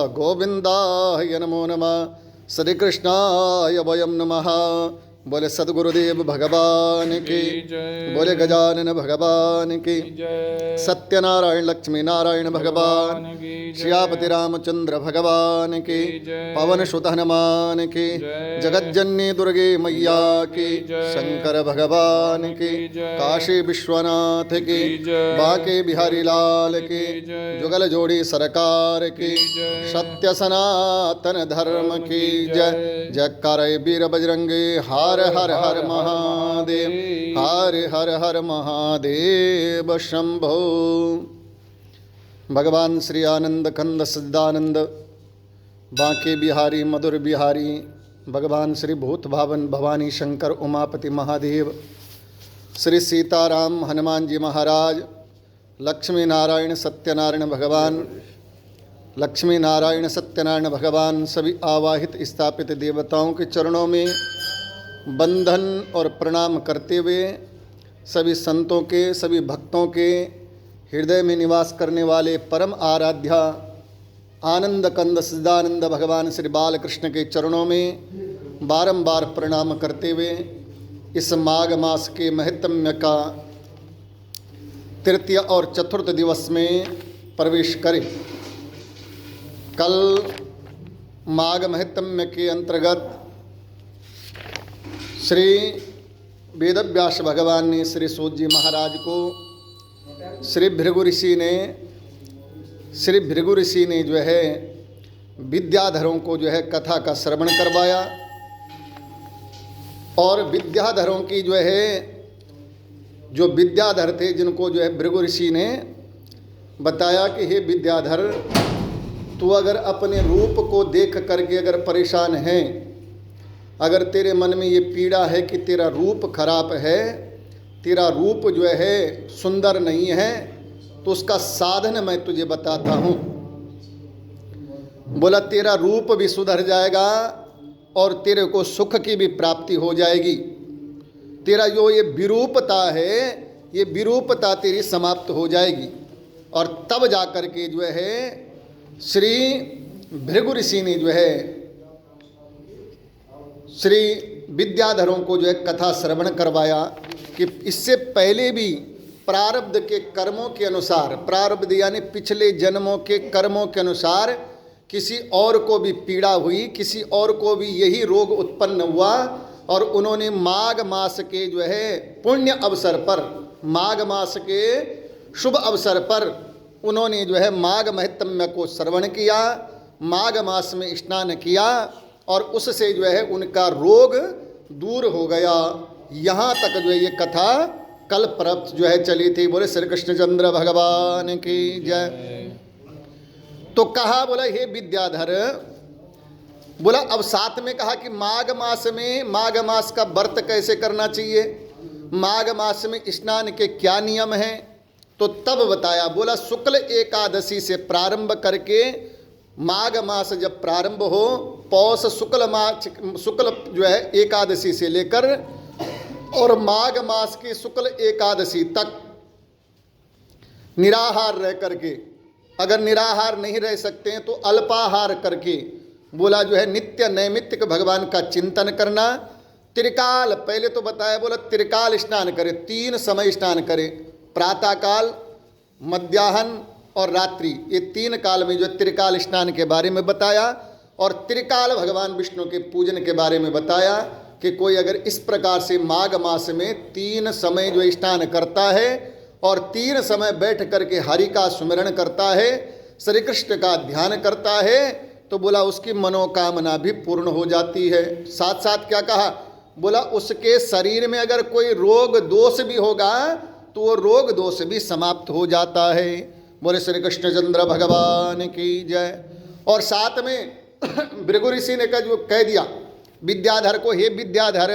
गोविंदाय नमो नमः। श्री कृष्णाय वयं नमः। बोले सद्गुरुदेव भगवान की, बोले गजानन भगवान की, सत्यनारायण लक्ष्मी नारायण भगवान, श्यापति रामचंद्र भगवान की, पवन सुत हनुमान की, जगज्जननी दुर्गे मैया की, शंकर भगवान की, काशी विश्वनाथ की, बांके बिहारी लाल की, जुगल जोड़ी सरकार की, सत्य सनातन धर्म की जय। जयकार वीर बजरंगी हर हर हर महादेव, हर हर हर महादेव शंभो। भगवान श्री आनंद कंद सिद्धानंद बांके बिहारी मधुर बिहारी, भगवान श्री भूत भावन भवानी शंकर उमापति महादेव, श्री सीताराम हनुमान जी महाराज, लक्ष्मी नारायण सत्यनारायण भगवान, लक्ष्मी नारायण सत्यनारायण भगवान, सभी आवाहित स्थापित देवताओं के चरणों में बंधन और प्रणाम करते हुए, सभी संतों के सभी भक्तों के हृदय में निवास करने वाले परम आराध्या आनंद कंद सिद्धानंद भगवान श्री बालकृष्ण के चरणों में बारंबार प्रणाम करते हुए इस माघ मास के महत्म्य का तृतीय और चतुर्थ दिवस में प्रवेश करें। कल माघ महत्म्य के अंतर्गत श्री वेदव्यास भगवान ने श्री सूत जी महाराज को श्री भृगु ऋषि ने जो है विद्याधरों को जो है कथा का श्रवण करवाया, और विद्याधरों की जो है जो विद्याधर थे जिनको जो है भृगु ऋषि ने बताया कि हे विद्याधर, तू अगर अपने रूप को देख करके अगर परेशान है, अगर तेरे मन में ये पीड़ा है कि तेरा रूप खराब है, तेरा रूप जो है सुंदर नहीं है, तो उसका साधन मैं तुझे बताता हूँ। बोला तेरा रूप भी सुधर जाएगा और तेरे को सुख की भी प्राप्ति हो जाएगी। तेरा जो ये विरूपता है, ये विरूपता तेरी समाप्त हो जाएगी। और तब जा कर के जो है श्री भृगु ऋषि ने जो है श्री विद्याधरों को जो है कथा श्रवण करवाया कि इससे पहले भी प्रारब्ध के कर्मों के अनुसार, प्रारब्ध यानी पिछले जन्मों के कर्मों के अनुसार किसी और को भी पीड़ा हुई, किसी और को भी यही रोग उत्पन्न हुआ, और उन्होंने माघ मास के जो है पुण्य अवसर पर, माघ मास के शुभ अवसर पर उन्होंने जो है माघ महत्म्य को श्रवण किया, माघ मास में स्नान किया, और उससे जो है उनका रोग दूर हो गया। यहाँ तक जो है ये कथा कल प्राप्त जो है चली थी। बोले श्री कृष्णचंद्र भगवान की जय। तो कहा, बोला हे विद्याधर, बोला अब साथ में कहा कि माघ मास में, माघ मास का व्रत कैसे करना चाहिए, माघ मास में स्नान के क्या नियम हैं, तो तब बताया। बोला शुक्ल एकादशी से प्रारंभ करके माघ मास जब प्रारंभ हो, पौष शुक्ल जो है एकादशी से लेकर और माघ मास की शुक्ल एकादशी तक निराहार रह करके, अगर निराहार नहीं रह सकते हैं तो अल्पाहार करके, बोला जो है नित्य नैमित्तिक भगवान का चिंतन करना। त्रिकाल पहले तो बताया, बोला त्रिकाल स्नान करे, 3 समय स्नान करे, प्रातःकाल, मध्याह्न और रात्रि, ये 3 काल में जो त्रिकाल स्नान के बारे में बताया। और त्रिकाल भगवान विष्णु के पूजन के बारे में बताया कि कोई अगर इस प्रकार से माघ मास में 3 समय जो स्नान करता है और 3 समय बैठ करके हरि का सुमिरन करता है, श्री कृष्ण का ध्यान करता है, तो बोला उसकी मनोकामना भी पूर्ण हो जाती है। साथ साथ क्या कहा, बोला उसके शरीर में अगर कोई रोग दोष भी होगा तो वो रोग दोष भी समाप्त हो जाता है। बोले श्री कृष्णचंद्र भगवान की जय। और साथ में भृगु ऋषि ने कह दिया विद्याधर को, हे विद्याधर,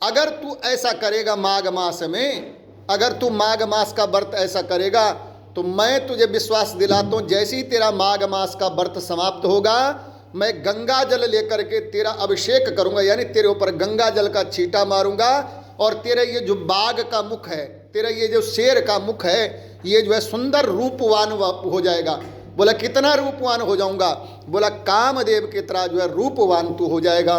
अगर तू ऐसा करेगा माघ मास में, अगर तू माघ मास का व्रत ऐसा करेगा तो मैं तुझे विश्वास दिलाता हूँ, जैसे ही तेरा माघ मास का व्रत समाप्त होगा, मैं गंगा जल लेकर के तेरा अभिषेक करूंगा, यानी तेरे ऊपर गंगा जल का छींटा मारूंगा, और तेरा ये जो बाघ का मुख है, तेरा ये जो शेर का मुख है, ये जो है सुंदर रूपवान हो जाएगा। बोला कितना रूपवान हो जाऊंगा? बोला कामदेव की तरह जो है रूपवान तू हो जाएगा।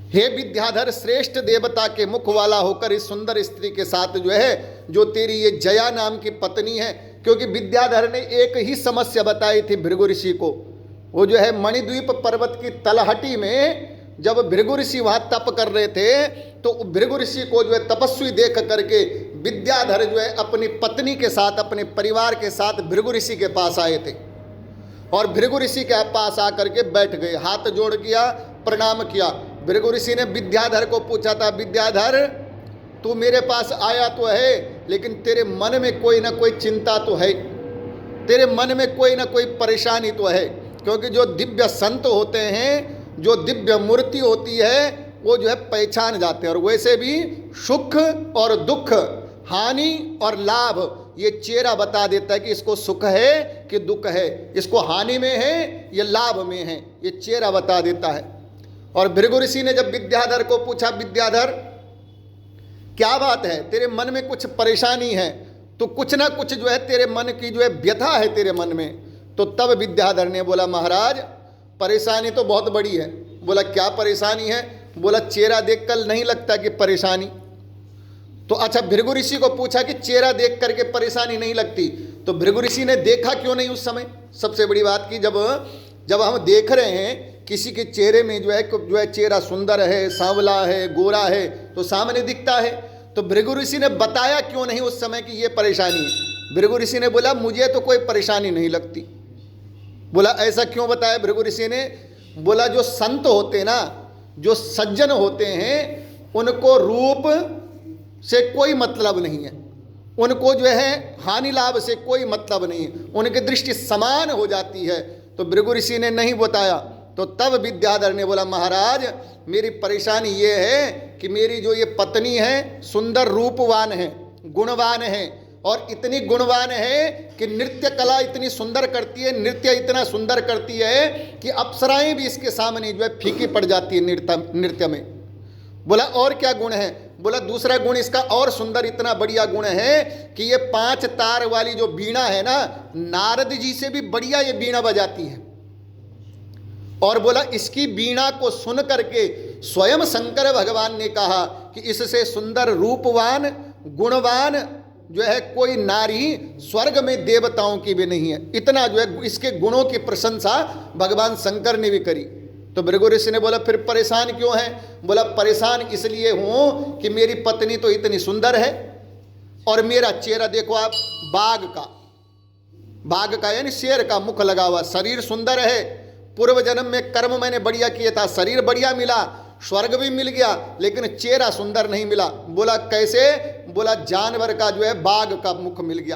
हे विद्याधर, श्रेष्ठ देवता के मुख वाला होकर इस सुंदर स्त्री के साथ जो है, जो तेरी ये जया नाम की पत्नी है, क्योंकि विद्याधर ने एक ही समस्या बताई थी भृगु ऋषि को। वो जो है मणिद्वीप पर्वत की तलहटी में जब भृगु ऋषि वहां तप कर रहे थे, तो भृगु ऋषि को जो है तपस्वी देख करके विद्याधर जो है अपनी पत्नी के साथ, अपने परिवार के साथ भृगु ऋषि के पास आए थे। और भृगु ऋषि के पास आकर के बैठ गए, हाथ जोड़ किया, प्रणाम किया। भृगु ऋषि ने विद्याधर को पूछा था, विद्याधर तू मेरे पास आया तो है, लेकिन तेरे मन में कोई ना कोई चिंता तो है, तेरे मन में कोई ना कोई परेशानी तो है। क्योंकि जो दिव्य संत होते हैं, जो दिव्य मूर्ति होती है, वो जो है पहचान जाते हैं। और वैसे भी सुख और दुख, हानि और लाभ, ये चेहरा बता देता है कि इसको सुख है कि दुख है, इसको हानि में है या लाभ में है, ये चेहरा बता देता है। और भृगु ऋषि ने जब विद्याधर को पूछा, विद्याधर क्या बात है, तेरे मन में कुछ परेशानी है, तो कुछ ना कुछ जो है तेरे मन की जो है व्यथा है तेरे मन में। तो तब विद्याधर ने बोला, महाराज परेशानी तो बहुत बड़ी है। बोला क्या परेशानी है? बोला चेहरा देखकर नहीं लगता कि परेशानी। तो अच्छा, भृगु ऋषि को पूछा कि चेहरा देख करके परेशानी नहीं लगती, तो भृगु ऋषि ने देखा क्यों नहीं उस समय? सबसे बड़ी बात की, जब हम देख रहे हैं किसी के चेहरे में जो है चेहरा सुंदर है, सांवला है, गोरा है, तो सामने दिखता है। तो भृगु ऋषि ने बताया क्यों नहीं उस समय कि ये परेशानी है? भृगु ऋषि ने बोला मुझे तो कोई परेशानी नहीं लगती। बोला ऐसा क्यों बताया भृगु ऋषि ने? बोला जो संत होते ना, जो सज्जन होते हैं, उनको रूप से कोई मतलब नहीं है, उनको जो है हानि लाभ से कोई मतलब नहीं है, उनकी दृष्टि समान हो जाती है। तो भृगु ऋषि ने नहीं बताया। तो तब विद्याधर ने बोला, महाराज मेरी परेशानी ये है कि मेरी जो ये पत्नी है सुंदर रूपवान है, गुणवान है, और इतनी गुणवान है कि नृत्य कला इतनी सुंदर करती है, नृत्य इतना सुंदर करती है कि अप्सराएं भी इसके सामने जो है फीकी पड़ जाती है नृत्य में। बोला और क्या गुण है? बोला दूसरा गुण इसका और सुंदर, इतना बढ़िया गुण है कि ये 5 तार वाली जो बीणा है ना, नारद जी से भी बढ़िया ये बीणा बजाती है। और बोला इसकी बीणा को सुन करके स्वयं शंकर भगवान ने कहा कि इससे सुंदर रूपवान गुणवान जो है कोई नारी स्वर्ग में देवताओं की भी नहीं है। इतना जो है इसके गुणों की प्रशंसा भगवान शंकर ने भी करी। तो भृगु ऋषि ने बोला फिर परेशान क्यों है? बोला परेशान इसलिए हूँ कि मेरी पत्नी तो इतनी सुंदर है, और मेरा चेहरा देखो आप, बाघ का यानी शेर का मुख लगा हुआ, शरीर सुंदर है, पूर्व जन्म में कर्म मैंने बढ़िया किया था, शरीर बढ़िया मिला, स्वर्ग भी मिल गया, लेकिन चेहरा सुंदर नहीं मिला। बोला कैसे? बोला जानवर का जो है बाघ का मुख मिल गया।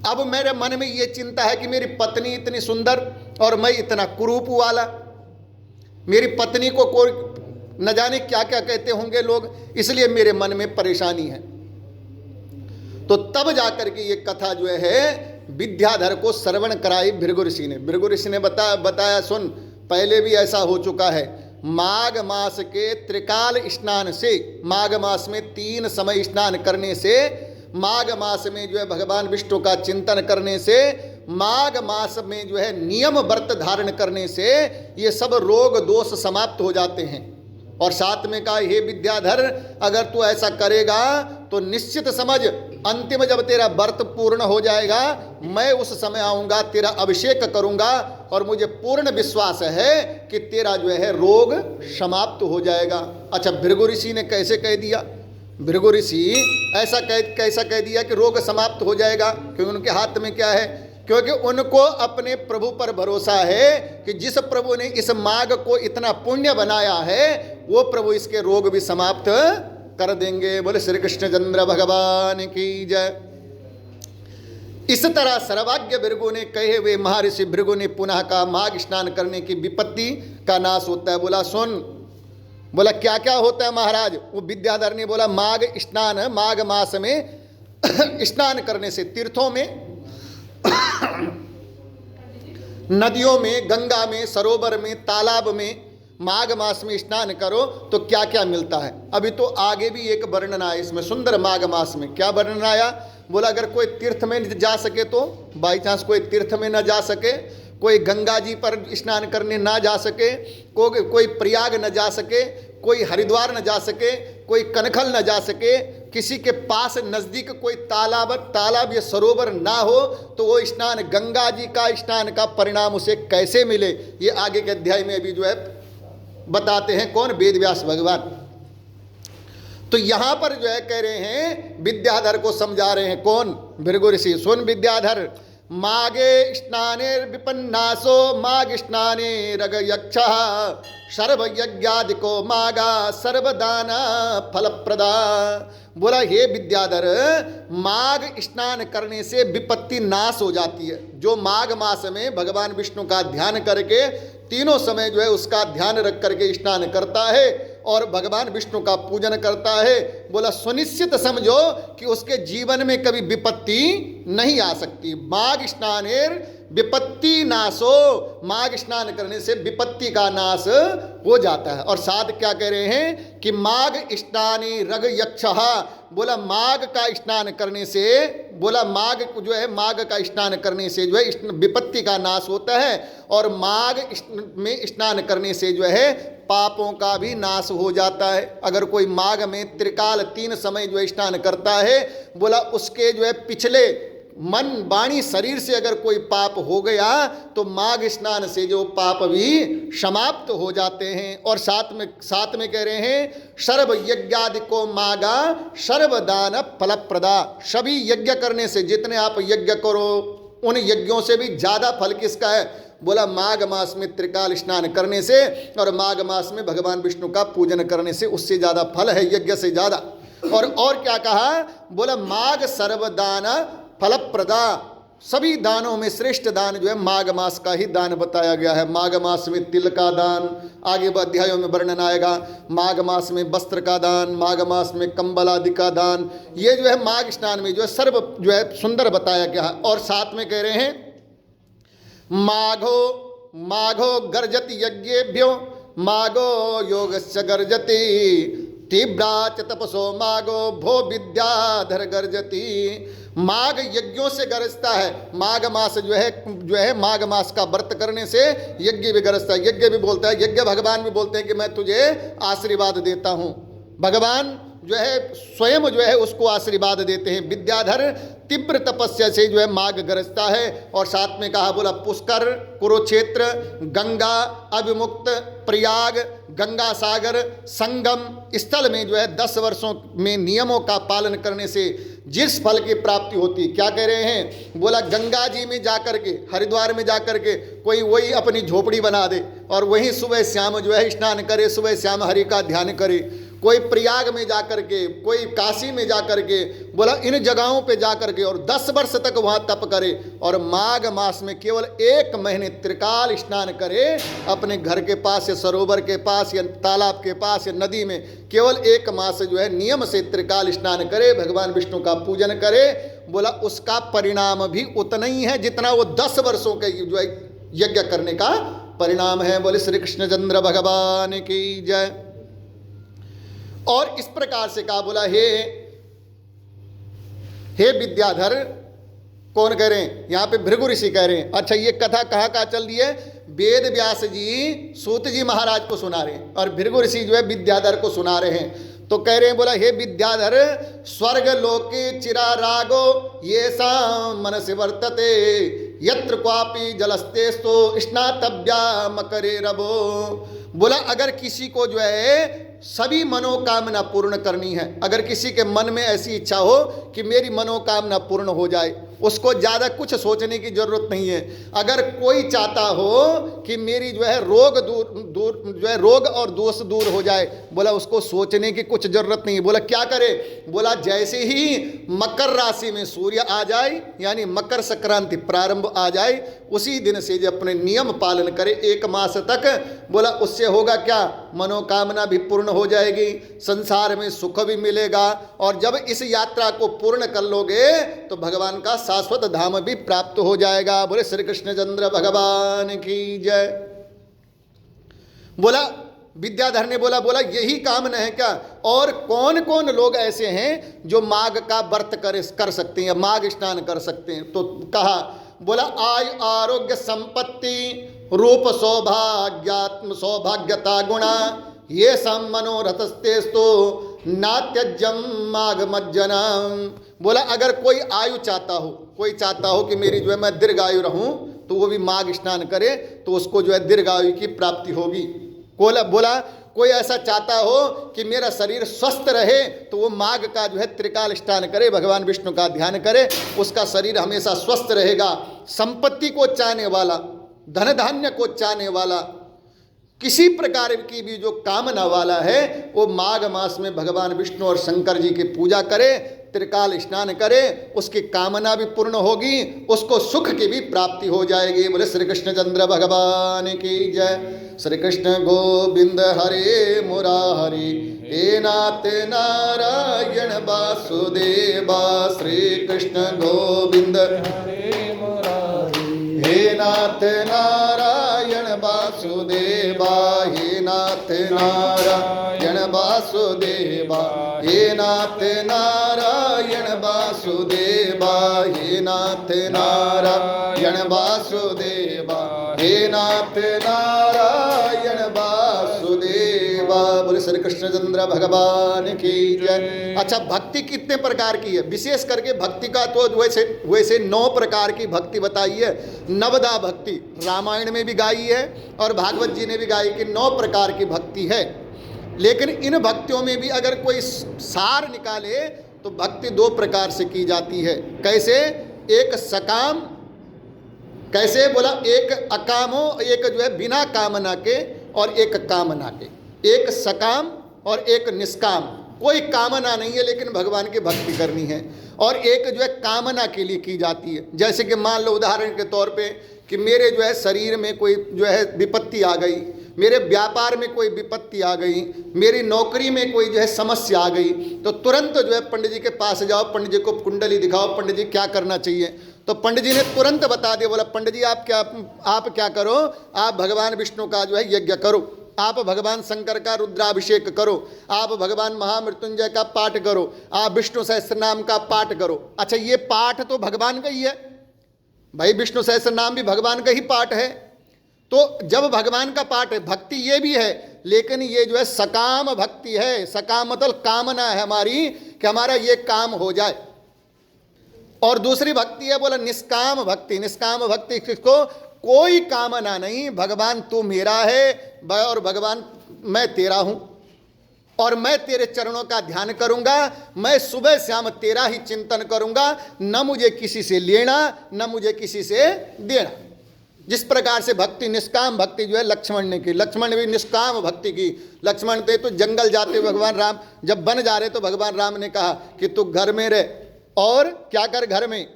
अब मेरे मन में ये चिंता है कि मेरी पत्नी इतनी सुंदर और मैं इतना कुरूप वाला, मेरी पत्नी को कोई न जाने क्या क्या कहते होंगे लोग, इसलिए मेरे मन में परेशानी है। तो तब जाकर के ये कथा जो है विद्याधर को श्रवण कराई भृगु ऋषि ने। भृगु ऋषि ने बताया सुन, पहले भी ऐसा हो चुका है। माघ मास के त्रिकाल स्नान से, माघ मास में 3 समय स्नान करने से, माघ मास में जो है भगवान विष्णु का चिंतन करने से, माघ मास में जो है नियम व्रत धारण करने से ये सब रोग दोष समाप्त हो जाते हैं। और साथ में कहा हे विद्याधर, अगर तू ऐसा करेगा तो निश्चित समझ अंतिम जब तेरा व्रत पूर्ण हो जाएगा, मैं उस समय आऊँगा, तेरा अभिषेक करूँगा, और मुझे पूर्ण विश्वास है कि तेरा जो है रोग समाप्त हो जाएगा। अच्छा, भृगु ऋषि ने कैसे कह दिया? भृगु ऋषि कैसा कह दिया कि रोग समाप्त हो जाएगा? क्योंकि उनके हाथ में क्या है? क्योंकि उनको अपने प्रभु पर भरोसा है कि जिस प्रभु ने इस माघ को इतना पुण्य बनाया है, वो प्रभु इसके रोग भी समाप्त कर देंगे। बोले श्री कृष्णचंद्र भगवान की जय। इस तरह सर्वज्ञ भृगु ने कहे हुए महर्षि भृगु ने पुनः कहा माघ स्नान करने की विपत्ति का नाश होता है। बोला सुन, बोला क्या क्या होता है महाराज? वो विद्याधर ने बोला माघ स्नान, माघ मास में स्नान करने से, तीर्थों में, नदियों में, गंगा में, सरोवर में, तालाब में माघ मास में स्नान करो तो क्या क्या मिलता है। अभी तो आगे भी एक वर्णन आया इसमें सुंदर माघ मास में। क्या वर्णन आया? बोला अगर कोई तीर्थ में जा सके तो, बाई चांस कोई तीर्थ में न जा सके, कोई गंगा जी पर स्नान करने ना जा सके, कोई प्रयाग न जा सके, कोई हरिद्वार न जा सके, कोई कनखल न जा सके, किसी के पास नज़दीक कोई तालाब या सरोवर ना हो, तो वो स्नान, गंगा जी का स्नान का परिणाम उसे कैसे मिले, ये आगे के अध्याय में भी जो है बताते हैं कौन, वेद व्यास भगवान। तो यहां पर जो है कह रहे हैं, विद्याधर को समझा रहे हैं कौन, भृगु ऋषि। सुन विद्याधर, मागे स्नाने विपन्नासो माघ स्नाने रग यक्ष सर्व यज्ञादिको मागा सर्वदाना फलप्रदा। बोला हे विद्याधर, माघ स्नान करने से विपत्ति नाश हो जाती है। जो माघ मास में भगवान विष्णु का ध्यान करके तीनों समय जो है उसका ध्यान रख करके स्नान करता है और भगवान विष्णु का पूजन करता है, बोला सुनिश्चित समझो कि उसके जीवन में कभी विपत्ति नहीं आ सकती। माघ स्नानेर विपत्ति नाशो, माघ स्नान करने से विपत्ति का नाश हो जाता है। और साथ क्या कह रहे हैं कि माघ स्नानी रग यक्षः, बोला माघ का स्नान करने से, बोला माघ जो है माघ का स्नान करने से जो है विपत्ति का नाश होता है, और माघ में स्नान करने से जो है पापों का भी नाश हो जाता है। अगर कोई माघ में त्रिकाल 3 समय जो है स्नान करता है, बोला उसके जो है पिछले मन वाणी शरीर से अगर कोई पाप हो गया तो माघ स्नान से जो पाप भी समाप्त हो जाते हैं। और साथ में कह रहे हैं सर्व यज्ञादि को मागा सर्वदान फलप्रदा। सभी यज्ञ करने से, जितने आप यज्ञ करो उन यज्ञों से भी ज़्यादा फल किसका है, बोला माघ मास में त्रिकाल स्नान करने से और माघ मास में भगवान विष्णु का पूजन करने से, उससे ज़्यादा फल है यज्ञ से ज़्यादा। और क्या कहा, बोला माघ सर्वदान फलप्रदा। सभी दानों में श्रेष्ठ दान जो है माघ मास का ही दान बताया गया है। माघ मास में तिल का दान, आगे अध्यायों में वर्णन आएगा। माघ मास में वस्त्र का दान, माघ मास में कंबल आदि का दान, ये जो है माघ स्नान में जो है सर्व जो है सुंदर बताया गया है। और साथ में कह रहे हैं माघो गर्जति यज्ञेभ्यो माघो योगस्य गर्जति तीव्रा च तपसो माघो भो विद्याधर गर्जति। माघ यज्ञों से गरजता है। माघ मास जो है माघ मास का व्रत करने से यज्ञ भी गरजता है। यज्ञ भी बोलता है, यज्ञ भगवान भी बोलते हैं कि मैं तुझे आशीर्वाद देता हूँ। भगवान जो है स्वयं जो है उसको आशीर्वाद देते हैं। विद्याधर तीव्र तपस्या से जो है माघ गरजता है। और साथ में कहा, बोला पुष्कर, कुरुक्षेत्र, गंगा अभिमुक्त, प्रयाग, गंगा सागर, संगम स्थल में जो है 10 वर्षों में नियमों का पालन करने से जिस फल की प्राप्ति होती। क्या कह रहे हैं, बोला गंगा जी में जाकर के, हरिद्वार में जाकर के कोई वही अपनी झोपड़ी बना दे और वहीं सुबह शाम जो है स्नान करे, सुबह शाम हरि का ध्यान करे। कोई प्रयाग में जाकर के, कोई काशी में जाकर के, बोला इन जगहों पे जाकर के और 10 वर्ष तक वहाँ तप करे और माघ मास में केवल 1 महीने त्रिकाल स्नान करे। अपने घर के पास या सरोवर के पास या तालाब के पास या नदी में केवल 1 मास जो है नियम से त्रिकाल स्नान करे, भगवान विष्णु का पूजन करे। बोला उसका परिणाम भी उतना ही है जितना वो 10 वर्षों के जो है यज्ञ करने का परिणाम है। बोले श्री कृष्णचंद्र भगवान की जय। और इस प्रकार से कहा, बोला हे विद्याधर, कौन कह रहे हैं यहाँ पे, भृगु ऋषि कह रहे हैं। अच्छा, ये कथा कहाँ चल रही है, वेद व्यास जी सूत जी महाराज को सुना रहे हैं और भृगु ऋषि जो है विद्याधर को सुना रहे हैं। तो कह रहे हैं, बोला हे विद्याधर, स्वर्ग लोके चिरा रागो ये सा मनसि वर्तते यत्र क्वापि जलस्तेस्तो स्नातव्या मकरे रबो। बोला अगर किसी को जो है सभी मनोकामना पूर्ण करनी है, अगर किसी के मन में ऐसी इच्छा हो कि मेरी मनोकामना पूर्ण हो जाए, उसको ज़्यादा कुछ सोचने की जरूरत नहीं है। अगर कोई चाहता हो कि मेरी जो है रोग और दोष दूर हो जाए, बोला उसको सोचने की कुछ जरूरत नहीं है। बोला क्या करे, बोला जैसे ही मकर राशि में सूर्य आ जाए, यानी मकर संक्रांति प्रारंभ आ जाए, उसी दिन से जो अपने नियम पालन करे 1 मास तक, बोला उससे होगा क्या, मनोकामना भी पूर्ण हो जाएगी, संसार में सुख भी मिलेगा। और जब इस यात्रा को पूर्ण कर लोगे तो भगवान का शाश्वत धाम भी प्राप्त हो जाएगा। बोले श्री कृष्णचंद्र भगवान की जय। बोला विद्याधर ने बोला यही कामना है क्या? और कौन कौन लोग ऐसे हैं जो माघ का व्रत कर सकते हैं, माघ स्नान कर सकते हैं? तो कहा, बोला आयु आरोग्य संपत्ति रूप सौभाग्यात्म सौभाग्यता गुणा ये सम मनोरथस्तेस्तु नात्यजम माघ मज्जना। बोला अगर कोई आयु चाहता हो, कोई चाहता हो कि मेरी जो है मैं दीर्घायु रहूं, तो वो भी माघ स्नान करे तो उसको जो है दीर्घायु की प्राप्ति होगी। बोला कोई ऐसा चाहता हो कि मेरा शरीर स्वस्थ रहे, तो वो माघ का जो है त्रिकाल स्नान करे, भगवान विष्णु का ध्यान करे, उसका शरीर हमेशा स्वस्थ रहेगा। संपत्ति को चाहने वाला, धन धान्य को चाहने वाला, किसी प्रकार की भी जो कामना वाला है, वो माघ मास में भगवान विष्णु और शंकर जी की पूजा करे, त्रिकाल स्नान करे, उसकी कामना भी पूर्ण होगी, उसको सुख की भी प्राप्ति हो जाएगी। बोले श्री कृष्ण चंद्र भगवान की जय। श्री कृष्ण गोविंद हरे मुरारी हे नाथ नारायण वासुदेवा। श्री कृष्ण गोविंद हरे मुरारी हे नाथ नारायण वासुदेवा। हे नाथ नारायण वासुदेवा। हे नाथ नारायण वासुदेवा। हे नाथ नारायण वासुदेवा। हे नाथ नारायण वासुदेवा। बोले श्री कृष्णचंद्र भगवान की जय। अच्छा, भक्ति कितने प्रकार की है? विशेष करके भक्ति का तो वैसे 9 प्रकार की भक्ति बताई है। नवदा भक्ति रामायण में भी गाई है और भागवत जी ने भी गाई कि 9 प्रकार की भक्ति है। लेकिन इन भक्तियों में भी अगर कोई सार निकाले तो भक्ति 2 प्रकार से की जाती है। कैसे? एक सकाम, कैसे? बोला एक अकामो, एक जो है बिना कामना के, और एक कामना के। एक सकाम और एक निष्काम, कोई कामना नहीं है लेकिन भगवान की भक्ति करनी है। और एक जो है कामना के लिए की जाती है। जैसे कि मान लो उदाहरण के तौर पे कि मेरे जो है शरीर में कोई जो है विपत्ति आ गई, मेरे व्यापार में कोई विपत्ति आ गई, मेरी नौकरी में कोई जो है समस्या आ गई, तो तुरंत जो है पंडित जी के पास जाओ, पंडित जी को कुंडली दिखाओ, पंडित जी क्या करना चाहिए। तो पंडित जी ने तुरंत बता दिया, बोला पंडित जी आप क्या करो, आप भगवान विष्णु का जो है यज्ञ करो, आप भगवान शंकर का रुद्राभिषेक करो, आप भगवान महामृत्युंजय का पाठ करो, आप विष्णु सहस्त्र नाम का पाठ करो। अच्छा, ये पाठ तो भगवान का ही है भाई, विष्णु सहस्त्र नाम भी भगवान का ही पाठ है। तो जब भगवान का पाठ है, भक्ति ये भी है, लेकिन ये जो है सकाम भक्ति है। सकाम मतलब कामना है हमारी कि हमारा ये काम हो जाए। और दूसरी भक्ति है बोला निष्काम भक्ति। निष्काम भक्ति किसको? कोई कामना नहीं, भगवान तू मेरा है और भगवान मैं तेरा हूं और मैं तेरे चरणों का ध्यान करूंगा, मैं सुबह शाम तेरा ही चिंतन करूंगा, न मुझे किसी से लेना न मुझे किसी से देना। जिस प्रकार से भक्ति, निष्काम भक्ति जो है लक्ष्मण ने की, लक्ष्मण ने भी निष्काम भक्ति की। लक्ष्मण थे तो जंगल जाते हुए भगवान राम जब बन जा रहे तो भगवान राम ने कहा कि तू घर में रह और क्या कर, घर में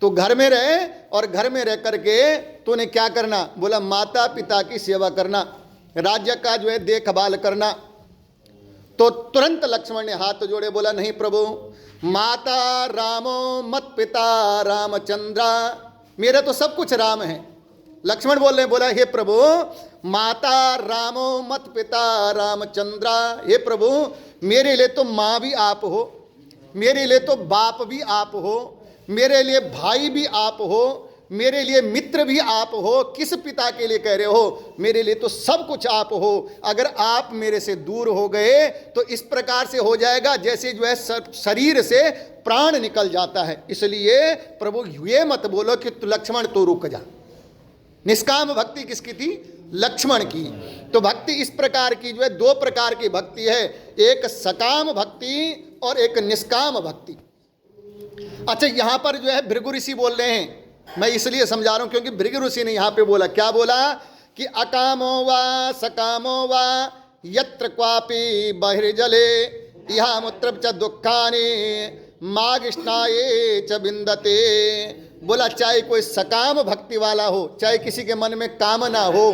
तो घर में रहे और घर में रह करके तूने क्या करना? बोला माता पिता की सेवा करना, राज्य का जो है देखभाल करना। तो तुरंत लक्ष्मण ने हाथ जोड़े, बोला नहीं प्रभु, माता रामो मत पिता रामचंद्रा, मेरा तो सब कुछ राम है। लक्ष्मण बोल रहे, बोला हे प्रभु माता रामो मत पिता रामचंद्रा, हे प्रभु मेरे लिए तो माँ भी आप हो, मेरे लिए तो बाप भी आप हो, मेरे लिए भाई भी आप हो, मेरे लिए मित्र भी आप हो। किस पिता के लिए कह रहे हो? मेरे लिए तो सब कुछ आप हो। अगर आप मेरे से दूर हो गए तो इस प्रकार से हो जाएगा जैसे जो है शरीर से प्राण निकल जाता है। इसलिए प्रभु ये मत बोलो कि लक्ष्मण तू रुक जा। निष्काम भक्ति किसकी थी? लक्ष्मण की। तो भक्ति इस प्रकार की जो है 2 प्रकार की भक्ति है, एक सकाम भक्ति और एक निष्काम भक्ति। अच्छा, यहाँ पर जो है भृगु ऋषि बोल रहे हैं, मैं इसलिए समझा रहा हूं क्योंकि भृगु ऋषि ने यहाँ पे बोला, क्या बोला कि अकामो वा सकामो वा यत्र क्वापि बहिर्जले इहा मूत्र च दुखानि माघस्नाये च बिंदते। बोला चाहे कोई सकाम भक्ति वाला हो, चाहे किसी के मन में कामना हो,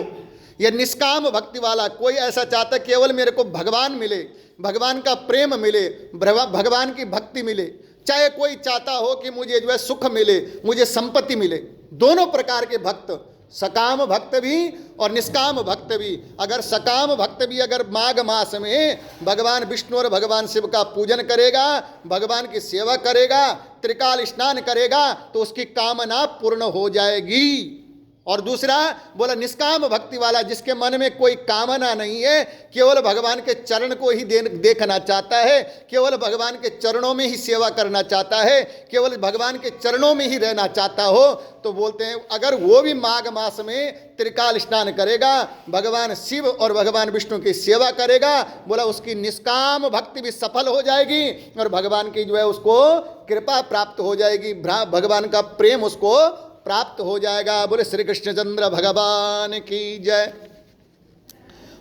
या निष्काम भक्ति वाला, कोई ऐसा चाहता केवल मेरे को भगवान मिले, भगवान का प्रेम मिले, भगवान की भक्ति मिले, चाहे कोई चाहता हो कि मुझे जो है सुख मिले, मुझे संपत्ति मिले। दोनों प्रकार के भक्त, सकाम भक्त भी और निष्काम भक्त भी। अगर सकाम भक्त भी अगर माघ मास में भगवान विष्णु और भगवान शिव का पूजन करेगा, भगवान की सेवा करेगा, त्रिकाल स्नान करेगा, तो उसकी कामना पूर्ण हो जाएगी। और दूसरा बोला निष्काम भक्ति वाला, जिसके मन में कोई कामना नहीं है, केवल भगवान के चरण को ही देखना चाहता है, केवल भगवान के चरणों में ही सेवा करना चाहता है, केवल भगवान के चरणों में ही रहना चाहता हो, तो बोलते हैं अगर वो भी माघ मास में त्रिकाल स्नान करेगा, भगवान शिव और भगवान विष्णु की सेवा करेगा, बोला उसकी निष्काम भक्ति भी सफल हो जाएगी और भगवान की जो है उसको कृपा प्राप्त हो जाएगी, भगवान का प्रेम उसको प्राप्त हो जाएगा। बोले श्री कृष्णचंद्र भगवान की जय।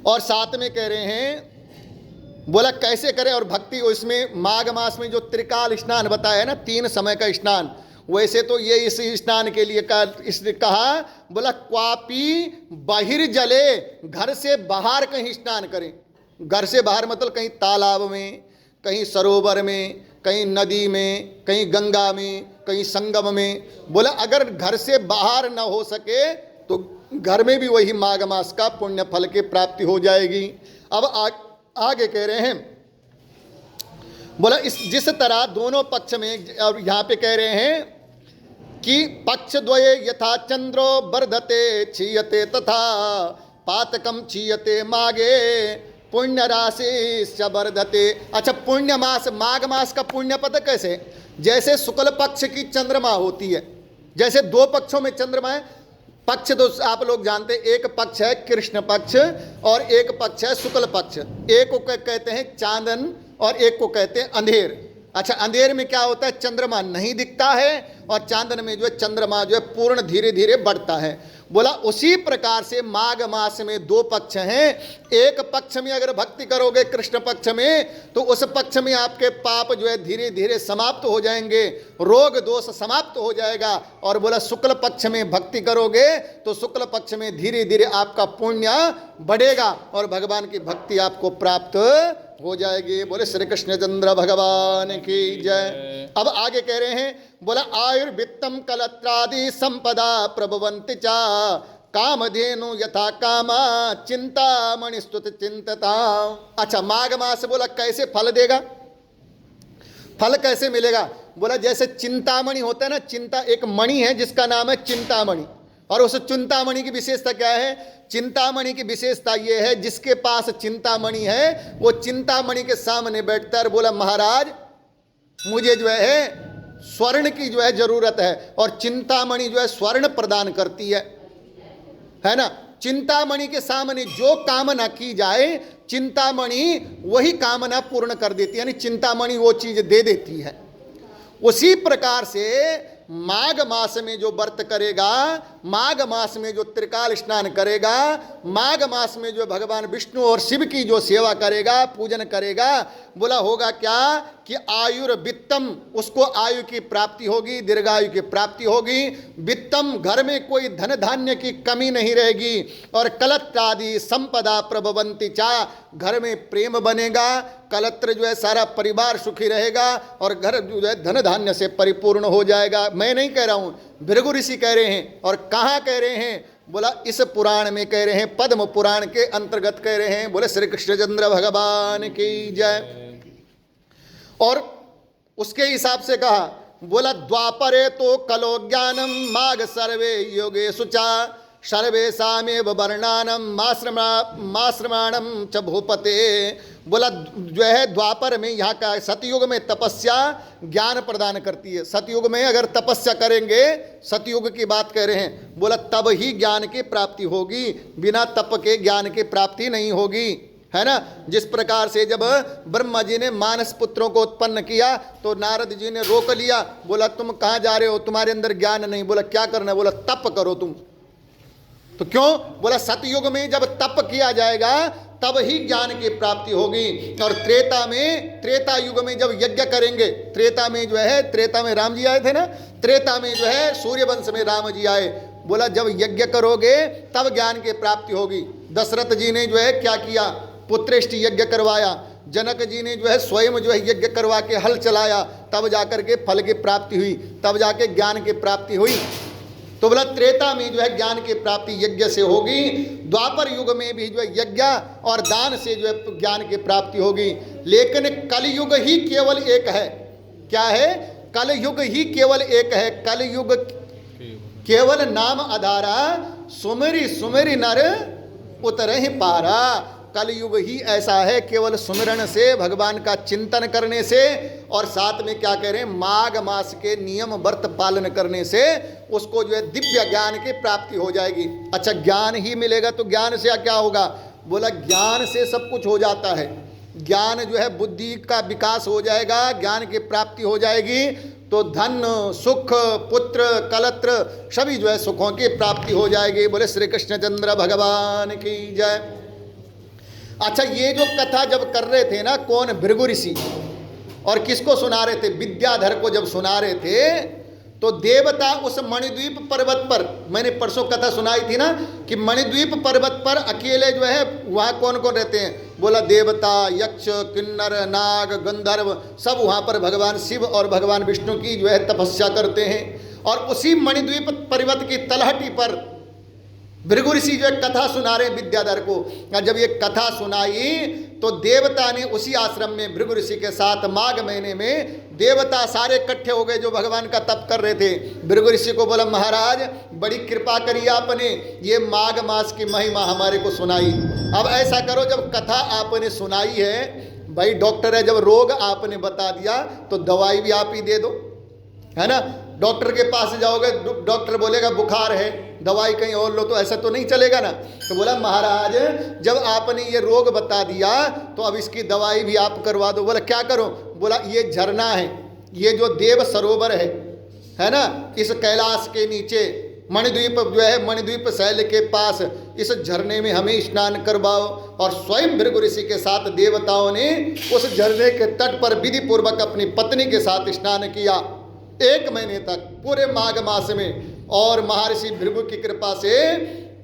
और साथ में कह रहे हैं, बोला कैसे करें और भक्ति, इसमें माघ मास में जो त्रिकाल स्नान बताया है ना, 3 समय का स्नान, वैसे तो ये इस स्नान के लिए इसने कहा, बोला क्वापी बहिर्जले, घर से बाहर कहीं स्नान करें। घर से बाहर मतलब कहीं तालाब में, कहीं सरोवर में, कहीं नदी में, कहीं गंगा में, कहीं संगम में। बोला अगर घर से बाहर न हो सके तो घर में भी वही माघ मास का पुण्य फल की प्राप्ति हो जाएगी। अब आगे कह रहे हैं, बोला जिस तरह दोनों पक्ष में, और यहाँ पे कह रहे हैं कि पक्ष द्वये यथा चंद्रो वर्धते क्षीयते तथा पातकम क्षीयते माघे पुण्य राशि वर्धते। अच्छा, पुण्य मास, माघ मास का पुण्य पद कैसे? जैसे शुक्ल पक्ष की चंद्रमा होती है, जैसे 2 पक्षों में चंद्रमा है, पक्ष तो आप लोग जानते, एक पक्ष है कृष्ण पक्ष और एक पक्ष है शुक्ल पक्ष। एक को कहते हैं चांदन और एक को कहते हैं अंधेर। अच्छा, अंधेर में क्या होता है, चंद्रमा नहीं दिखता है और चांदन में जो है चंद्रमा जो है पूर्ण धीरे धीरे बढ़ता है। बोला उसी प्रकार से माघ मास में 2 पक्ष हैं। एक पक्ष में अगर भक्ति करोगे कृष्ण पक्ष में, तो उस पक्ष में आपके पाप जो है धीरे धीरे समाप्त हो जाएंगे, रोग दोष समाप्त हो जाएगा। और बोला शुक्ल पक्ष में भक्ति करोगे तो शुक्ल पक्ष में धीरे धीरे आपका पुण्य बढ़ेगा और भगवान की भक्ति आपको प्राप्त हो जाएगी। बोले श्री कृष्णचंद्र भगवान की जय। अब आगे कह रहे हैं, बोला आयुर्वित्तम कलत्रादि संपदा प्रभवंति चा कामधेनु यथा कामा चिंतामणि स्तुति चिंतता। अच्छा, माघ मास बोला कैसे फल देगा, फल कैसे मिलेगा? बोला जैसे चिंतामणि होता है ना, चिंता एक मणि है जिसका नाम है चिंतामणि, और उस चिंतामणि की विशेषता क्या है? चिंतामणि की विशेषता ये है, जिसके पास चिंतामणि है वो चिंतामणि के सामने बैठता है और बोला महाराज मुझे जो है स्वर्ण की जो है जरूरत है, और चिंतामणि जो है स्वर्ण प्रदान करती है ना। चिंतामणि के सामने जो कामना की जाए चिंतामणि वही कामना पूर्ण कर देती है, यानी चिंतामणि वो चीज दे देती है। उसी प्रकार से माघ मास में जो व्रत करेगा, माघ मास में जो त्रिकाल स्नान करेगा, माघ मास में जो भगवान विष्णु और शिव की जो सेवा करेगा, पूजन करेगा, बोला होगा क्या कि आयुर्वित्तम, उसको आयु की प्राप्ति होगी, दीर्घायु की प्राप्ति होगी। वित्तम, घर में कोई धन धान्य की कमी नहीं रहेगी। और कलत्रादि संपदा प्रभवंति चा, घर में प्रेम बनेगा, कलत्र जो है सारा परिवार सुखी रहेगा और घर जो है धन धान्य से परिपूर्ण हो जाएगा। मैं नहीं कह रहा हूँ, भृगु ऋषि कह रहे हैं। और कहाँ कह रहे हैं? बोला इस पुराण में कह रहे हैं, पद्म पुराण के अंतर्गत कह रहे हैं। बोले श्री कृष्णचंद्र भगवान की जय। और उसके हिसाब से कहा, बोला द्वापरे तो कलो ज्ञानम माघ सर्वे योगे सुचा सर्वेशामेव वर्णानम माश्रमाणम च भूपते। बोला जो है द्वापर में, यहाँ का सतयुग में तपस्या ज्ञान प्रदान करती है। सतयुग में अगर तपस्या करेंगे, सतयुग की बात कह रहे हैं, बोला तब ही ज्ञान की प्राप्ति होगी, बिना तप के ज्ञान की प्राप्ति नहीं होगी, है ना। जिस प्रकार से जब ब्रह्मा जी ने मानस पुत्रों को उत्पन्न किया तो नारद जी ने रोक लिया, बोला तुम कहाँ जा रहे हो, तुम्हारे अंदर ज्ञान नहीं। बोला क्या करना है? बोला तप करो तुम। तो क्यों? बोला सतयुग में जब तप किया जाएगा तब ही ज्ञान की प्राप्ति होगी। और त्रेता युग में जब यज्ञ करेंगे, त्रेता में जो है, त्रेता में राम जी आए थे ना, त्रेता में जो है सूर्य वंश में राम जी आए। बोला जब यज्ञ करोगे तब ज्ञान की प्राप्ति होगी। दशरथ जी ने जो है क्या किया? पुत्रेष्टि यज्ञ करवाया। जनक जी ने जो है स्वयं जो है यज्ञ करवा के हल चलाया, तब जाकर के फल की प्राप्ति हुई, तब जाके ज्ञान की प्राप्ति हुई। तो बोला त्रेता में जो है ज्ञान की प्राप्ति यज्ञ से होगी, द्वापर युग में भी जो है यज्ञ और दान से जो है ज्ञान की प्राप्ति होगी। लेकिन कलयुग ही केवल एक है। क्या है? कलयुग ही केवल एक है। कलयुग केवल नाम आधारा, सुमरी सुमरी नर उतरे ही पारा। कलयुग ही ऐसा है, केवल सुमिरन से, भगवान का चिंतन करने से, और साथ में क्या कह रहे हैं, माघ मास के नियम व्रत पालन करने से उसको जो है दिव्य ज्ञान की प्राप्ति हो जाएगी। अच्छा, ज्ञान ही मिलेगा तो ज्ञान से क्या होगा? बोला ज्ञान से सब कुछ हो जाता है। ज्ञान जो है बुद्धि का विकास हो जाएगा, ज्ञान की प्राप्ति हो जाएगी तो धन सुख पुत्र कलत्र सभी जो है सुखों की प्राप्ति हो जाएगी। बोले श्री कृष्णचंद्र भगवान की जय। अच्छा, ये जो कथा जब कर रहे थे ना, कौन? भृगु ऋषि। और किसको सुना रहे थे? विद्याधर को जब सुना रहे थे तो देवता उस मणिद्वीप पर्वत पर, मैंने परसों कथा सुनाई थी ना कि मणिद्वीप पर्वत पर अकेले जो है वहाँ कौन कौन रहते हैं? बोला देवता, यक्ष, किन्नर, नाग, गंधर्व सब वहाँ पर भगवान शिव और भगवान विष्णु की जो है तपस्या करते हैं। और उसी मणिद्वीप पर्वत की तलहटी पर भृगु ऋषि जो कथा सुना रहे विद्याधर को। जब ये कथा सुनाई तो देवता ने उसी आश्रम में भृगु ऋषि के साथ माघ महीने में देवता सारे इकट्ठे हो गए जो भगवान का तप कर रहे थे। भृगु ऋषि को बोला महाराज बड़ी कृपा करी आपने, ये माघ मास की महिमा हमारे को सुनाई। अब ऐसा करो, जब कथा आपने सुनाई है, भाई डॉक्टर है, जब रोग आपने बता दिया तो दवाई भी आप ही दे दो, है ना। डॉक्टर के पास जाओगे, डॉक्टर बोलेगा बुखार है, दवाई कहीं और लो, तो ऐसा तो नहीं चलेगा ना। तो बोला महाराज जब आपने ये रोग बता दिया तो अब इसकी दवाई भी आप करवा दो। बोला क्या करो? बोला ये झरना है, ये जो देव सरोवर है ना, इस कैलाश के नीचे मणिद्वीप जो है, मणिद्वीप शैल के पास इस झरने में हमें स्नान करवाओ। और स्वयं भृगु ऋषि के साथ देवताओं ने उस झरने के तट पर विधि पूर्वक अपनी पत्नी के साथ स्नान किया 1 महीने तक, पूरे माघ मास में। और महर्षि भृगु की कृपा से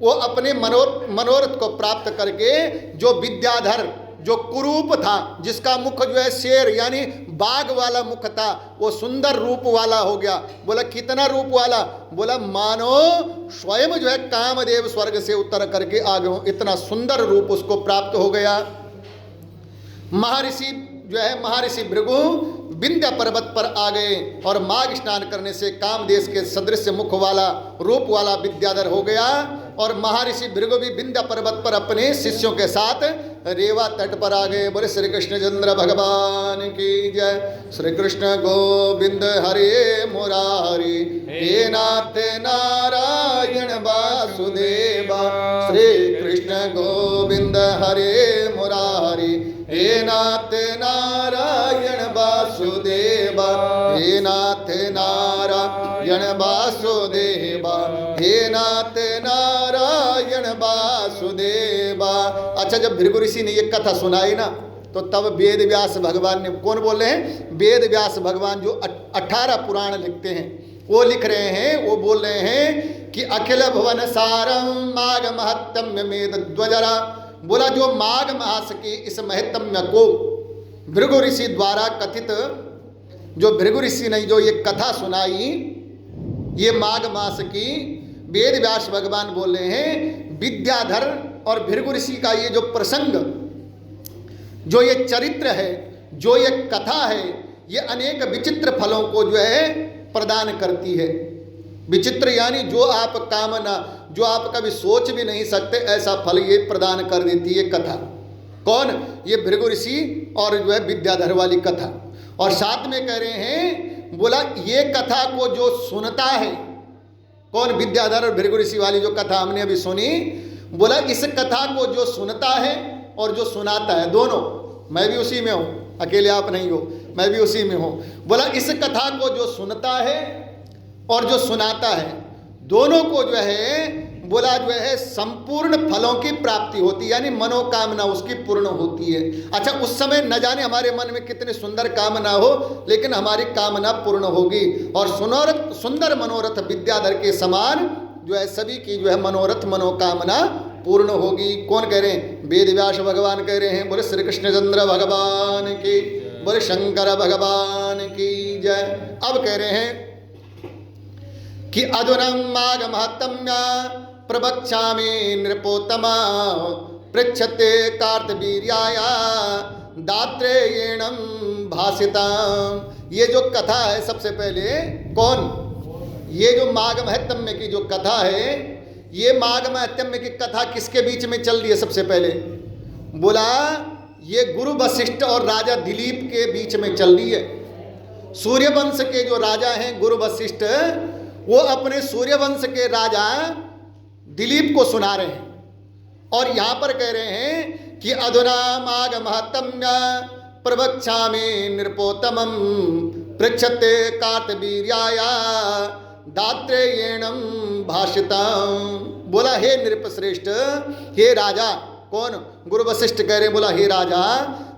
वो अपने मनोरथ को प्राप्त करके, जो विद्याधर जो कुरूप था, जिसका मुख जो है शेर यानी बाघ वाला मुख था, वो सुंदर रूप वाला हो गया। बोला कितना रूप वाला? बोला मानो स्वयं जो है कामदेव स्वर्ग से उतर करके आ गए, इतना सुंदर रूप उसको प्राप्त हो गया। महर्षि जो है महर्षि भृगु विंध्य पर्वत पर आ गए और माघ स्नान करने से कामदेव के सदृश मुख वाला रूप वाला विद्याधर हो गया। और महर्षि भृगु भी विंध्य पर्वत पर अपने शिष्यों के साथ रेवा तट पर आ गए। बोले श्री कृष्णचंद्र भगवान की जय। श्री कृष्ण गोविंद हरे मुरारी, हे नाथ नारायण वासुदेवा। श्री कृष्ण गोविंद हरे मुरारी, हे नाथ नारायण वासुदेवा। हे नाथ नारायण वासुदेवा, हे नाथ नारायण वासुदेवा। अच्छा, जब भृगु ऋषि ने ये कथा सुनाई ना तो तब वेद व्यास भगवान ने, कौन बोल रहे हैं? वेद व्यास भगवान जो 18 पुराण लिखते हैं, वो लिख रहे हैं, वो बोल रहे हैं कि अखिल भुवन सारम माघ महत्तम्य मेद ध्वजरा। बोला जो माघ मास की इस महत्म्य को भृगु ऋषि द्वारा कथित, जो भृगु ऋषि ने जो ये कथा सुनाई, ये माघ मास की, वेद व्यास भगवान बोल रहे हैं विद्याधर और भृगु ऋषि का ये जो प्रसंग, जो ये चरित्र है, जो ये कथा है, ये अनेक विचित्र फलों को जो है प्रदान करती है। विचित्र यानी जो आप कामना, जो आप कभी सोच भी नहीं सकते, ऐसा फल ये प्रदान कर देती है कथा। कौन? ये भृगु ऋषि और जो है विद्याधर वाली कथा। और साथ में कह रहे हैं, बोला ये कथा को जो सुनता है, कौन? विद्याधर और भृगु ऋषि वाली जो कथा हमने अभी सुनी, बोला इस कथा को जो सुनता है और जो सुनाता है, दोनों, मैं भी उसी में हूँ, अकेले आप नहीं हो, मैं भी उसी में हूँ। बोला इस कथा को जो सुनता है और जो सुनाता है, दोनों को जो है, बोला जो है संपूर्ण फलों की प्राप्ति होती है, यानी मनोकामना उसकी पूर्ण होती है। अच्छा, उस समय न जाने हमारे मन में कितनी सुंदर कामना हो, लेकिन हमारी कामना पूर्ण होगी। और सुंदर मनोरथ विद्याधर के समान जो है सभी की जो है मनोरथ मनोकामना पूर्ण होगी। कौन कह रहे हैं? वेद व्यास भगवान कह रहे हैं। बोले श्री कृष्णचंद्र भगवान की, बोले शंकर भगवान की जय। अब कह रहे हैं कि अधुना माघ महत्म्य प्रवक्ष्यामि नृपोत्तमा पृच्छते कार्तवीर्याया दात्रेयेणं भासिता। ये जो कथा है सबसे पहले कौन, ये जो माघ महत्म्य की जो कथा है, ये माघ महत्म्य की कथा किसके बीच में चल रही है? सबसे पहले बोला ये गुरु वशिष्ठ और राजा दिलीप के बीच में चल रही है। सूर्यवंश के जो राजा हैं गुरु वशिष्ठ, वो अपने सूर्यवंश के राजा दिलीप को सुना रहे हैं और यहां पर कह रहे हैं कि अधुना माघ महत्म्य प्रवक्ष्यामि नृपोत्तमं पृच्छते कार्तवीर्याया दात्रेयेणं भाषिता। बोला हे नृपश्रेष्ठ, हे राजा, कौन? गुरु वशिष्ठ कह रहे, बोला हे राजा,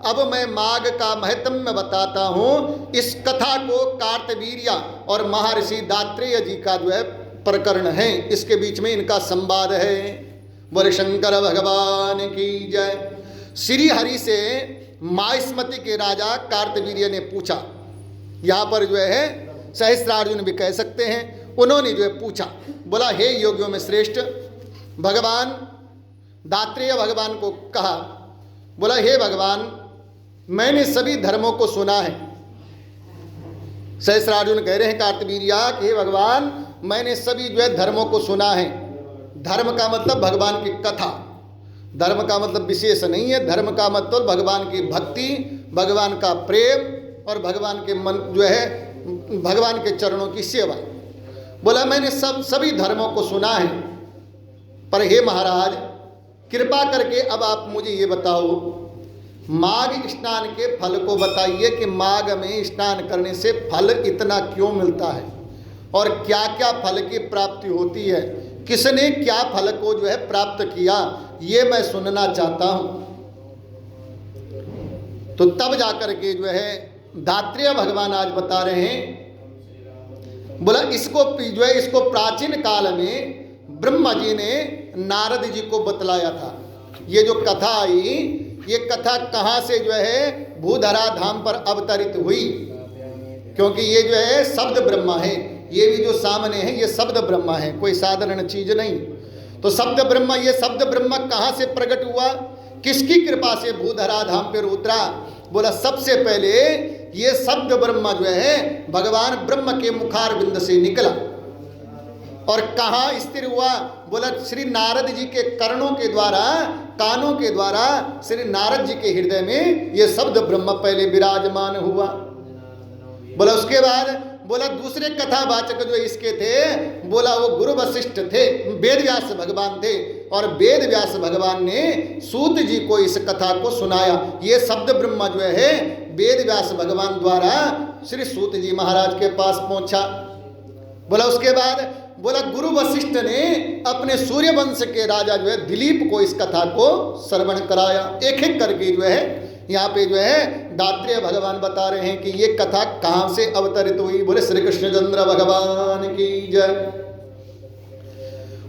अब मैं माघ का महत्म्य बताता हूं। इस कथा को कार्तवीर्या और महर्षि दात्रेय जी का जो है प्रकरण है, इसके बीच में इनका संवाद है। बोले शंकर भगवान की जय। श्री हरि से माहिष्मति के राजा कार्तवीर्य ने पूछा, यहाँ पर जो है सहस्त्रार्जुन भी कह सकते हैं, उन्होंने जो है पूछा, बोला हे योगियों में श्रेष्ठ, भगवान दात्रेय भगवान को कहा, बोला हे भगवान, मैंने सभी धर्मों को सुना है। सहस्त्रार्जुन कह रहे हैं कार्तवीर्या कि हे भगवान, मैंने सभी जो है धर्मों को सुना है। धर्म का मतलब भगवान की कथा, धर्म का मतलब विशेष नहीं है, धर्म का मतलब भगवान की भक्ति, भगवान का प्रेम और भगवान के मन जो है भगवान के चरणों की सेवा। बोला मैंने सभी धर्मों को सुना है, पर हे महाराज कृपा करके अब आप मुझे ये बताओ, माघ स्नान के फल को बताइए कि माघ में स्नान करने से फल इतना क्यों मिलता है और क्या क्या फल की प्राप्ति होती है, किसने क्या फल को जो है प्राप्त किया, ये मैं सुनना चाहता हूं। तो तब जाकर के जो है दात्रेय भगवान आज बता रहे हैं, बोला इसको जो है इसको प्राचीन काल में ब्रह्मा जी ने नारद जी को बतलाया था। ये जो कथा आई, ये कथा कहाँ से जो है भूधरा धाम पर अवतरित हुई, क्योंकि ये जो है शब्द ब्रह्मा है, ये भी जो सामने है ये शब्द ब्रह्मा है, कोई साधारण चीज नहीं। तो शब्द ब्रह्मा, ये शब्द ब्रह्मा कहाँ से प्रकट हुआ, किसकी कृपा से भूधरा धाम पर उतरा? बोला सबसे पहले ये शब्द ब्रह्मा जो है भगवान ब्रह्म के मुखारविंद से निकला और कहाँ स्थिर हुआ? बोला श्री नारद जी के कर्णों के द्वारा, कानों के द्वारा श्री नारद जी के हृदय में ये शब्द ब्रह्म पहले विराजमान हुआ। बोला उसके बाद बोला दूसरे कथावाचक जो इसके थे, बोला वो गुरु वशिष्ठ थे, वेद व्यास भगवान थे, और वेद व्यास भगवान ने सूत जी को इस कथा को सुनाया। ये शब्द ब्रह्मा जो है वेद व्यास भगवान द्वारा श्री सूत जी महाराज के पास पहुंचा। बोला उसके बाद बोला गुरु वशिष्ठ ने अपने सूर्यवंश के राजा जो है दिलीप को इस कथा को श्रवण कराया। एक एक करके जो है यहाँ पे जो है दात्रेय भगवान बता रहे हैं कि ये कथा कहाँ से अवतरित हुई। बोले श्री कृष्णचंद्र भगवान की जय।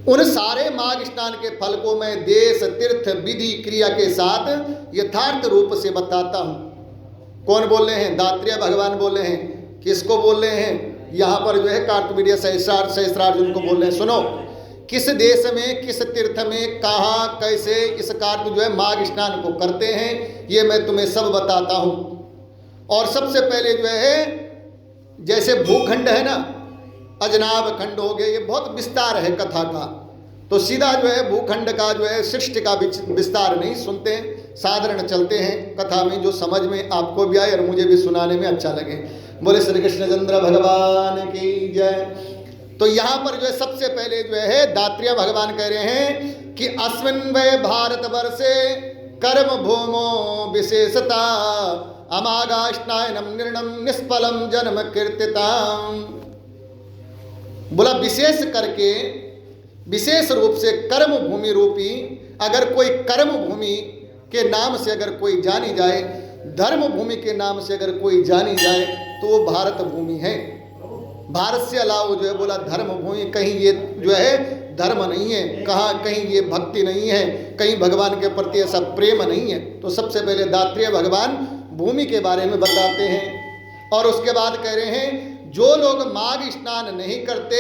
उन सारे माघ स्नान के फल को मैं देश तीर्थ विधि क्रिया के साथ यथार्थ रूप से बताता हूँ। कौन बोल रहे हैं? दात्रेय भगवान बोल रहे हैं। किसको बोल रहे हैं? यहाँ पर जो है कार्तवीर्य सहस्त्रार्जुन को बोल रहे हैं। सुनो, किस देश में, किस तीर्थ में, कहाँ, कैसे इस कार्य जो है माघ स्नान को करते हैं, ये मैं तुम्हें सब बताता हूँ। और सबसे पहले जो है जैसे भूखंड है ना, अजनाब खंड हो गए, ये बहुत विस्तार है कथा का, तो सीधा जो है भूखंड का जो है सृष्टि का विस्तार नहीं सुनते, साधारण चलते हैं कथा में, जो समझ में आपको भी आए और मुझे भी सुनाने में अच्छा लगे। बोले श्री कृष्णचंद्र भगवान की जय। तो यहाँ पर जो है सबसे पहले जो है दात्रेय भगवान कह रहे हैं कि अस्मिन् वै भारतवर्षे कर्म भूमो विशेषता अमागाष्टायनम निर्णम निष्फलम जन्म कीर्तिताम। बोला विशेष करके, विशेष रूप से कर्म भूमि रूपी, अगर कोई कर्म भूमि के नाम से अगर कोई जानी जाए, धर्म भूमि के नाम से अगर कोई जानी जाए, तो वो भारत भूमि है। भारत से अलावा जो है बोला धर्म भूमि, कहीं ये जो है धर्म नहीं है, कहीं ये भक्ति नहीं है, कहीं भगवान के प्रति ऐसा प्रेम नहीं है। तो सबसे पहले दात्रेय भगवान भूमि के बारे में बताते हैं और उसके बाद कह रहे हैं जो लोग माघ स्नान नहीं करते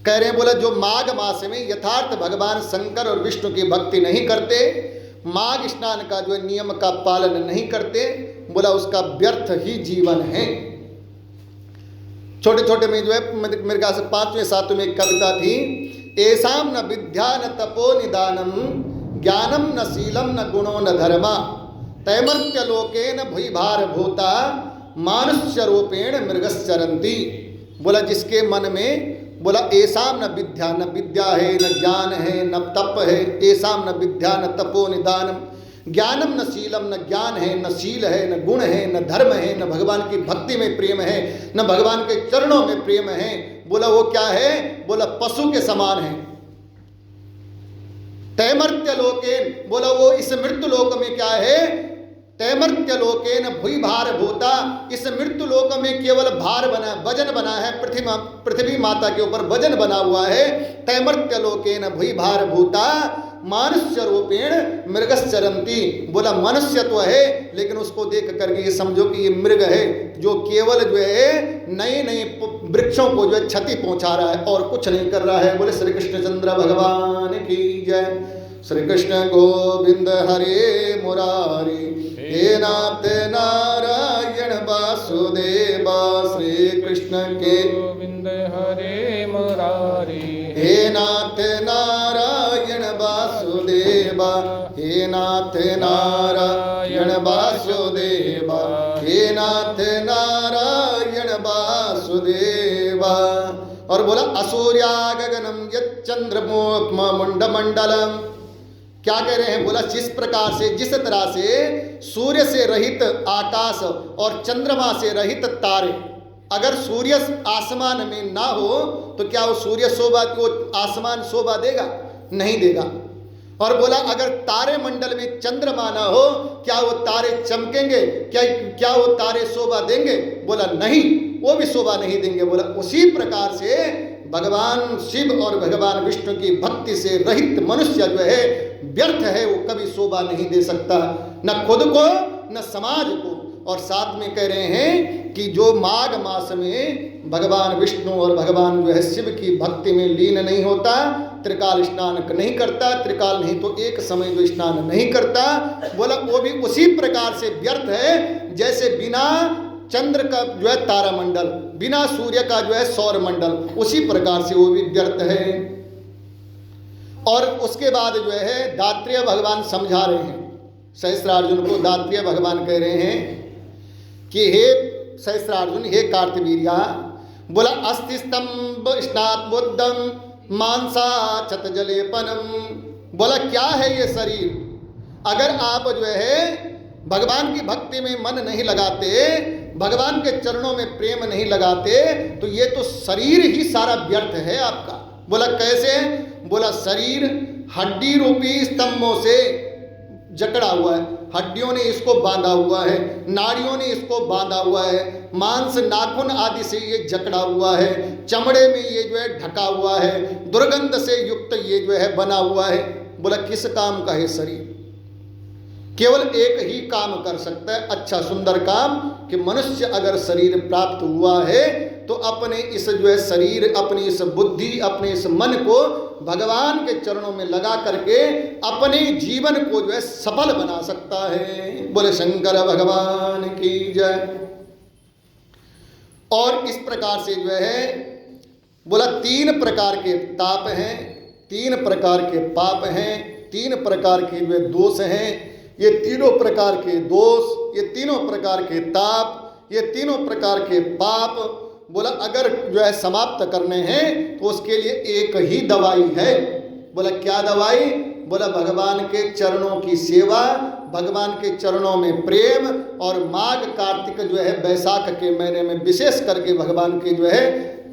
कह रहे हैं, बोला जो माघ मास में यथार्थ भगवान शंकर और विष्णु की भक्ति नहीं करते, माघ स्नान का जो है नियम का पालन नहीं करते, बोला उसका व्यर्थ ही जीवन है। छोटे छोटे में जो है मेरे ख्याल से 5वें 7वें में एक कविता थी, ऐसाम न विद्या न तपो निदानम ज्ञानम न शीलम न गुणो न धर्मा तैमर्त्य लोके न भूई भार भूता मानुष्य रूपेण मृगश्चरंती। बोला जिसके मन में, बोला ऐसाम न विद्या है, न ज्ञान है, न तप है, ऐसाम न विद्या न तपो निदानम ज्ञानम न शीलम, न ज्ञान है, न शील है, न गुण है, न धर्म है, न भगवान की भक्ति में प्रेम है, न भगवान के चरणों में प्रेम है। बोला वो क्या है, बोला पशु के समान है। तैमर्त्य लोकेन, बोला वो इस मृत्यु लोक में क्या है, तैमर्त्य लोकेन भूई भार भूता, इस मृत्यु लोक में केवल भार बना, वजन बना है, पृथ्वी माता के ऊपर वजन बना हुआ है। तैमर्त्य लोकेन भूई भार भूता मानुष्य रूपेण मृगश्चरंती। बोला मनुष्य तो है, लेकिन उसको देख करके ये समझो कि ये मृग है, जो केवल जो है नए नए वृक्षों को जो है क्षति पहुंचा रहा है और कुछ नहीं कर रहा है। बोले श्री कृष्णचंद्र भगवान की जय। श्री कृष्ण गोविंद हरे मुरारी, हे नाथ नारायण वासुदेवा। श्री कृष्ण के गोविंद हरे मुरारी, हे नाथ नारायण वासुदेवा, हे नाथ नारायण वासुदेवा, हे नाथ नारायण वासुदेवा। और बोला असूर्या गगनम यच्चंद्रमो मुंडमंडलम। क्या कह रहे हैं, बोला जिस प्रकार से, जिस तरह से सूर्य से रहित आकाश और चंद्रमा से रहित तारे, अगर सूर्य आसमान में ना हो तो क्या वो सूर्य शोभा, वो आसमान शोभा देगा? नहीं देगा। और बोला अगर तारे मंडल में चंद्रमा ना हो, क्या वो तारे चमकेंगे? क्या वो तारे शोभा देंगे? बोला नहीं, वो भी शोभा नहीं देंगे। बोला उसी प्रकार से भगवान शिव और भगवान विष्णु की भक्ति से रहित मनुष्य जो है व्यर्थ है, वो कभी शोभा नहीं दे सकता, न खुद को न समाज को। और साथ में कह रहे हैं कि जो माघ मास में भगवान विष्णु और भगवान जो है शिव की भक्ति में लीन नहीं होता, त्रिकाल स्नान नहीं करता, त्रिकाल नहीं तो एक समय जो स्नान नहीं करता, बोला वो भी उसी प्रकार से व्यर्थ है जैसे बिना चंद्र का जो है तारामंडल, बिना सूर्य का जो है सौर मंडल, उसी प्रकार से वो भी व्यर्थ है। और उसके बाद जो है दात्रेय भगवान समझा रहे हैं सहस्त्रार्जुन को। दात्रेय भगवान कह रहे हैं कि हे सहस्त्रार्जुन, हे कार्तवीर्या, बोला अस्थि स्तंभ स्नात बुद्धम मांसा चत जलेपनम। बोला क्या है ये शरीर? अगर आप जो है भगवान की भक्ति में मन नहीं लगाते, भगवान के चरणों में प्रेम नहीं लगाते, तो ये तो शरीर ही सारा व्यर्थ है आपका। बोला कैसे? बोला शरीर हड्डी रूपी स्तंभों से जकड़ा हुआ है, हड्डियों ने इसको बांधा हुआ है, नाड़ियों ने इसको बांधा हुआ है, मांस नाखून आदि से ये जकड़ा हुआ है, चमड़े में ये जो है ढका हुआ है, दुर्गंध से युक्त ये जो है बना हुआ है। बोला किस काम का है शरीर? केवल एक ही काम कर सकता है, अच्छा सुंदर काम, कि मनुष्य अगर शरीर प्राप्त हुआ है तो अपने इस जो है शरीर, अपनी इस बुद्धि, अपने इस मन को भगवान के चरणों में लगा करके अपने जीवन को जो है सफल बना सकता है। बोले शंकर भगवान की जय। और इस प्रकार से जो है बोला 3 प्रकार के ताप हैं, 3 प्रकार के पाप हैं, 3 प्रकार के जो दोष हैं। ये तीनों प्रकार के दोष, ये तीनों प्रकार के ताप, ये तीनों प्रकार के पाप, बोला अगर जो है समाप्त करने हैं तो उसके लिए एक ही दवाई है। बोला क्या दवाई? बोला भगवान के चरणों की सेवा, भगवान के चरणों में प्रेम, और माघ कार्तिक जो है बैसाख के महीने में विशेष करके भगवान के जो है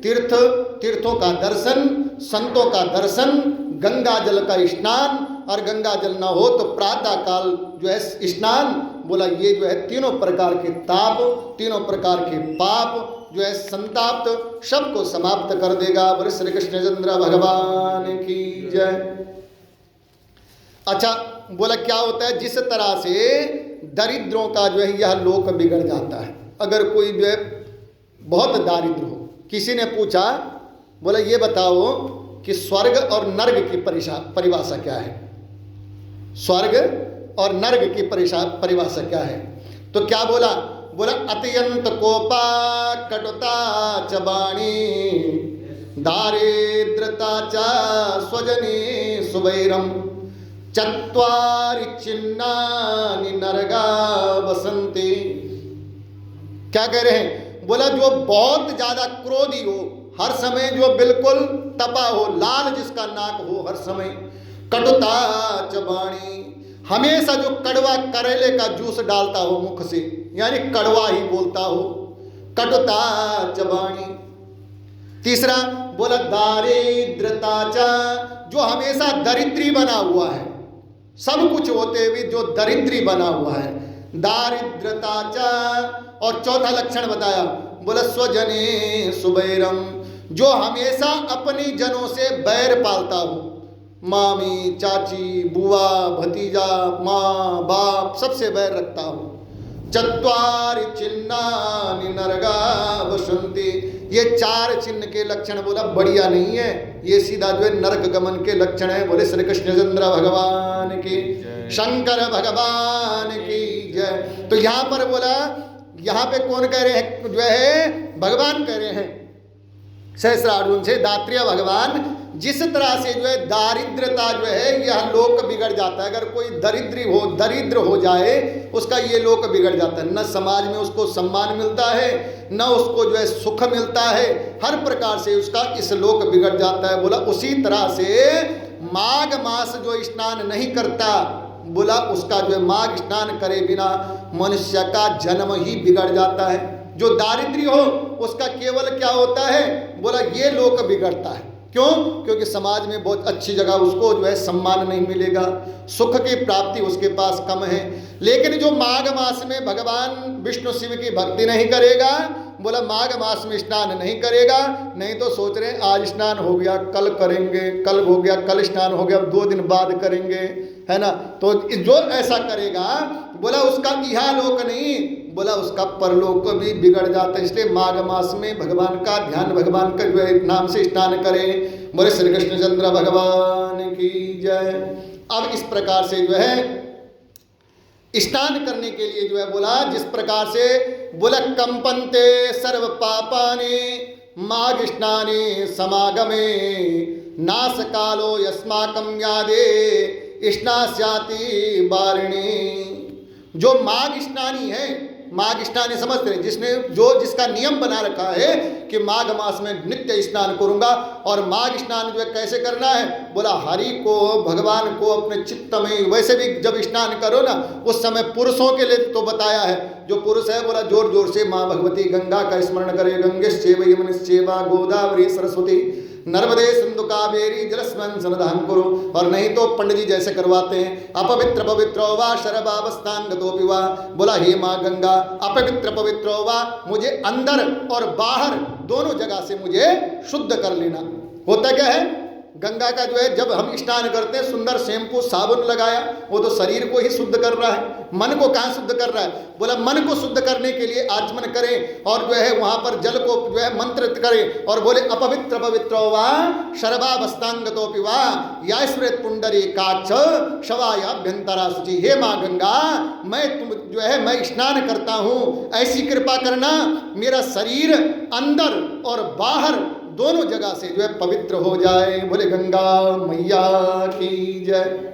तीर्थों का दर्शन, संतों का दर्शन, गंगा जल का स्नान, और गंगा जल ना हो तो प्रातः काल जो है स्नान। बोला ये जो है तीनों प्रकार के ताप, तीनों प्रकार के पाप जो है संताप्त सबको समाप्त कर देगा। बोले श्री कृष्णचंद्र भगवान की जय। अच्छा, बोला क्या होता है? जिस तरह से दरिद्रों का जो है यह लोक बिगड़ जाता है। अगर कोई जो है बहुत दारिद्र हो, किसी ने पूछा बोला ये बताओ कि स्वर्ग और नर्क की परिभाषा क्या है? स्वर्ग और नर्क की परिभाषा क्या है? तो क्या बोला? बोला अत्यंत कोपा कटुता च वाणी दारिद्रता च स्वजने सुवैरम चत्वारि चिन्नानि नरगा बसंती। क्या कह रहे हैं? बोला जो बहुत ज्यादा क्रोधी हो, हर समय जो बिल्कुल तपा हो, लाल जिसका नाक हो हर समय, कटुता च वाणी, हमेशा जो कड़वा करेले का जूस डालता हो मुख से, यानी कड़वा ही बोलता हो, कटुता च वाणी। तीसरा बोला दारिद्रता च, जो हमेशा दरिद्री बना हुआ है, सब कुछ होते हुए जो दरिद्री बना हुआ है, दारिद्रता च। और चौथा लक्षण बताया, बोला स्वजने सुबैरम, जो हमेशा अपनी जनों से बैर पालता हो, मामी चाची बुआ भतीजा माँ बाप सबसे बैर रखता हो। चत्वारि चिन्नानि नरगा बसंती, ये 4 चिन्ह के लक्षण बोला बढ़िया नहीं है, ये सीधा जो है नरक गमन के लक्षण है। बोले श्री कृष्णचंद्र भगवान की, शंकर भगवान की जय। तो यहाँ पर बोला, यहाँ पे कौन कह रहे हैं? जो है भगवान कह रहे हैं सहस्रार्जुन से, दात्रेय भगवान, जिस तरह से जो है दारिद्रता जो है यह लोक बिगड़ जाता है। अगर कोई दरिद्र हो जाए उसका ये लोक बिगड़ जाता है, न समाज में उसको सम्मान मिलता है, न उसको जो है सुख मिलता है, हर प्रकार से उसका इस लोक बिगड़ जाता है। बोला उसी तरह से माघ मास जो स्नान नहीं करता, बोला उसका जो है माघ स्नान करे बिना मनुष्य का जन्म ही बिगड़ जाता है। जो दारिद्र्य हो उसका केवल क्या होता है? बोला ये लोक बिगड़ता है। क्यों? क्योंकि समाज में बहुत अच्छी जगह उसको जो है सम्मान नहीं मिलेगा, सुख की प्राप्ति उसके पास कम है। लेकिन जो माघ मास में भगवान विष्णु शिव की भक्ति नहीं करेगा, बोला माघ मास में स्नान नहीं करेगा, नहीं तो सोच रहे आज स्नान हो गया कल करेंगे, कल हो गया कल स्नान हो गया 2 दिन बाद करेंगे, है ना। तो जो ऐसा करेगा बोला उसका इहालोक नहीं, बोला उसका परलोक भी बिगड़ जाता है। इसलिए माघ मास में भगवान का ध्यान, भगवान का जो है नाम से स्नान करें। बोले श्री कृष्णचंद्र भगवान की जय। अब इस प्रकार से जो है स्नान करने के लिए जो है बोला, जिस प्रकार से बोला कंपन्ते सर्व पापानि माघ स्नाने समागमे नाश कालो यस्माकं यादे स्नास्याति वारिणी। जो माघ स्नानी है, माघ स्नानी समझते हैं जिसका नियम बना रखा है कि माघ मास में नित्य स्नान करूंगा। और माघ स्नान जो है कैसे करना है? बोला हरि को, भगवान को अपने चित्त में, वैसे भी जब स्नान करो ना उस समय पुरुषों के लिए तो बताया है, जो पुरुष है बोला जोर जोर से माँ भगवती गंगा का स्मरण करे, गंगेश्चैव यमुनेश्चैव गोदावरी सरस्वती नर्मदे सिंधु कावेरी जलस्मिन् सन्निधानं कुरु। और नहीं तो पंडित जी जैसे करवाते हैं, अपवित्र पवित्रो वा शरभावस्थांगतोऽपि वा, बोला हे माँ गंगा अपवित्र पवित्रो वा, मुझे अंदर और बाहर दोनों जगह से मुझे शुद्ध कर लेना। होता क्या है? गंगा का जो है जब हम स्नान करते हैं, सुंदर शैम्पू साबुन लगाया, वो तो शरीर को ही शुद्ध कर रहा है, मन को कहाँ शुद्ध कर रहा है? बोला मन को शुद्ध करने के लिए आचमन करें और जो है वहाँ पर जल को जो है मंत्रित करें। और बोले अपवित्र पवित्रो वा शरभावस्थांगतोऽपि वा या स्मृत पुंडरीकाक्ष शवायाभ्यंतरा शुचि। हे माँ गंगा, मैं स्नान करता हूँ, ऐसी कृपा करना मेरा शरीर अंदर और बाहर दोनों जगह से जो है पवित्र हो जाए। बोले गंगा मैया की जय।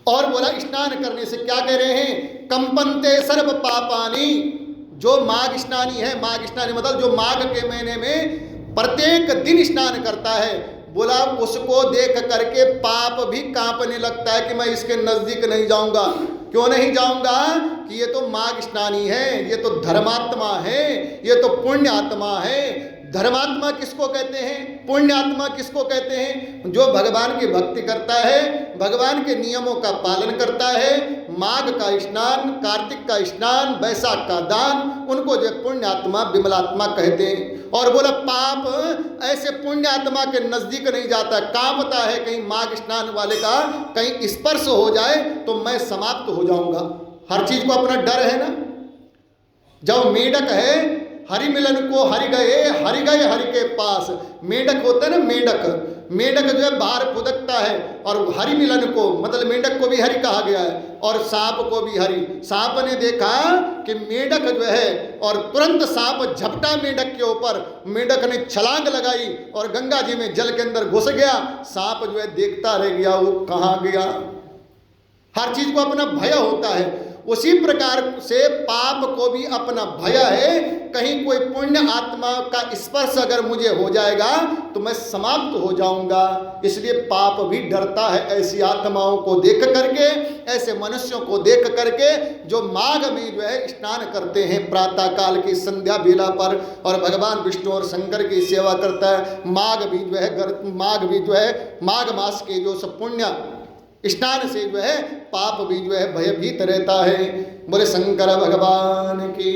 और बोला स्नान करने से क्या कह रहे हैं? कंपन्ते सर्व पापानि। जो माघ स्नानी है, माघ स्नानी मतलब जो माघ के महीने में प्रत्येक दिन स्नान करता है, बोला उसको देख करके पाप भी कांपने लगता है कि मैं इसके नजदीक नहीं जाऊंगा। क्यों नहीं जाऊंगा? कि ये तो माघ स्नानी है, ये तो धर्मात्मा है, ये तो पुण्य आत्मा है। धर्मात्मा किसको कहते हैं? पुण्य आत्मा किसको कहते हैं? जो भगवान की भक्ति करता है, भगवान के नियमों का पालन करता है, माघ का स्नान, कार्तिक का स्नान, वैशाख का दान, उनको जो पुण्य आत्मा विमलात्मा कहते हैं। और बोला पाप ऐसे पुण्य आत्मा के नजदीक नहीं जाता, कांपता है कहीं माघ स्नान वाले का कहीं स्पर्श हो जाए तो मैं समाप्त हो जाऊंगा। हर चीज को अपना डर है ना। जब मेढक है हरि मिलन को हरि गए हरि के पास। मेंढक होता है ना, मेंढक जो है बाहर फुदकता है, और हरि मिलन को मतलब मेंढक को भी हरि कहा गया है, और सांप को भी हरि। सांप ने देखा कि मेंढक जो है, और तुरंत सांप झपटा मेंढक के ऊपर, मेंढक ने छलांग लगाई और गंगा जी में जल के अंदर घुस गया। सांप जो है देखता रह गया, वो कहाँ गया। हर चीज को अपना भय होता है, उसी प्रकार से पाप को भी अपना भय है। कहीं कोई पुण्य आत्मा का स्पर्श अगर मुझे हो जाएगा तो मैं समाप्त हो जाऊंगा। इसलिए पाप भी डरता है ऐसी आत्माओं को देख करके, ऐसे मनुष्यों को देख करके जो माघ में जो है स्नान करते हैं प्रातः काल की संध्या बेला पर, और भगवान विष्णु और शंकर की सेवा करता है। माघ भी जो है माघ मास के जो सब पुण्य स्नान से जो है पाप भी जो है भयभीत रहता है। बोले शंकर भगवान की।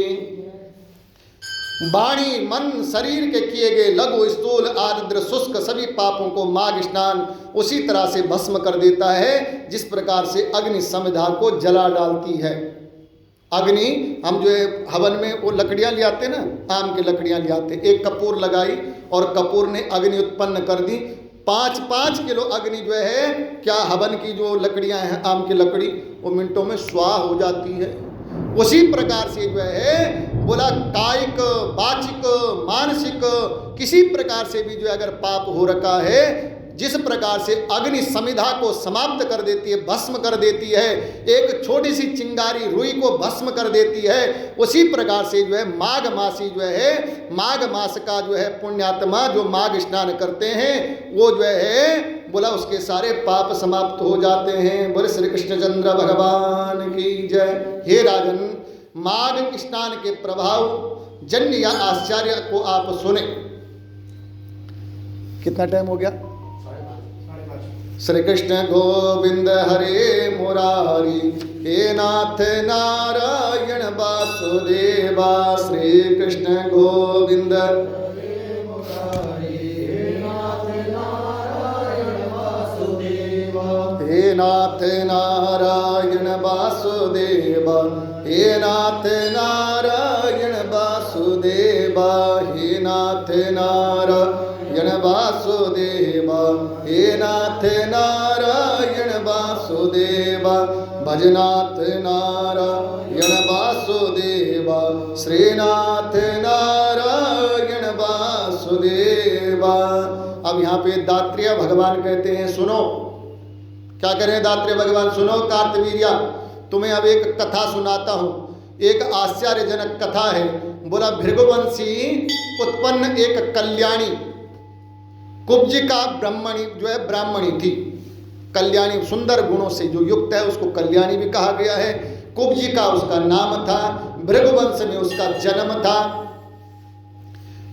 वाणी मन शरीर के किए गए लघु स्थूल आर्द्र शुष्क सभी पापों को माघ स्नान उसी तरह से भस्म कर देता है जिस प्रकार से अग्नि समिधा को जला डालती है। अग्नि हम जो है हवन में वो लकड़ियां ले आते ना, आम की लकड़ियां ले आते, एक कपूर लगाई और कपूर ने अग्नि उत्पन्न कर दी। 5-5 किलो अग्नि जो है क्या हवन की जो लकड़ियां हैं आम की लकड़ी, वो मिनटों में स्वाह हो जाती है। उसी प्रकार से जो है बोला कायिक वाचिक मानसिक किसी प्रकार से भी जो अगर पाप हो रखा है, जिस प्रकार से अग्नि समिधा को समाप्त कर देती है, भस्म कर देती है, एक छोटी सी चिंगारी रुई को भस्म कर देती है, उसी प्रकार से जो है माघ मासी जो है माघ मास का जो है पुण्यात्मा जो माघ स्नान करते हैं वो जो है बोला उसके सारे पाप समाप्त हो जाते हैं। बोले श्री कृष्णचंद्र भगवान की जय। हे राजन, माघ स्नान के प्रभाव जन्य या आश्चर्य को आप सुने। कितना टाइम हो गया? श्री कृष्ण गोविंद हरे मुरारी, हे नाथ नारायण वासुदेवा। श्री कृष्ण गोविंद हरे मुरारी, हे नाथ नारायण वासुदेवा। हे नाथ नारायण वासुदेवा, हे नाथ नारायण वासुदेवा, हे नाथ नारायण वासुदेवा, हे नाथ नारायण वासुदेवा। भजनाथ नारायण वासुदेवा, श्रीनाथ नारायण वासुदेवा। अब यहाँ पे दात्रेय भगवान कहते हैं सुनो। क्या करें दात्रेय भगवान? सुनो कार्तवीर्या, तुम्हें अब एक कथा सुनाता हूँ। एक आश्चर्यजनक कथा है। बोला भृगुवंशी उत्पन्न एक कल्याणी कुब्जिका ब्राह्मणी जो है ब्राह्मणी थी। कल्याणी सुंदर गुणों से जो युक्त है उसको कल्याणी भी कहा गया है। कुब्जिका उसका नाम था, भृगुवंश में उसका जन्म था।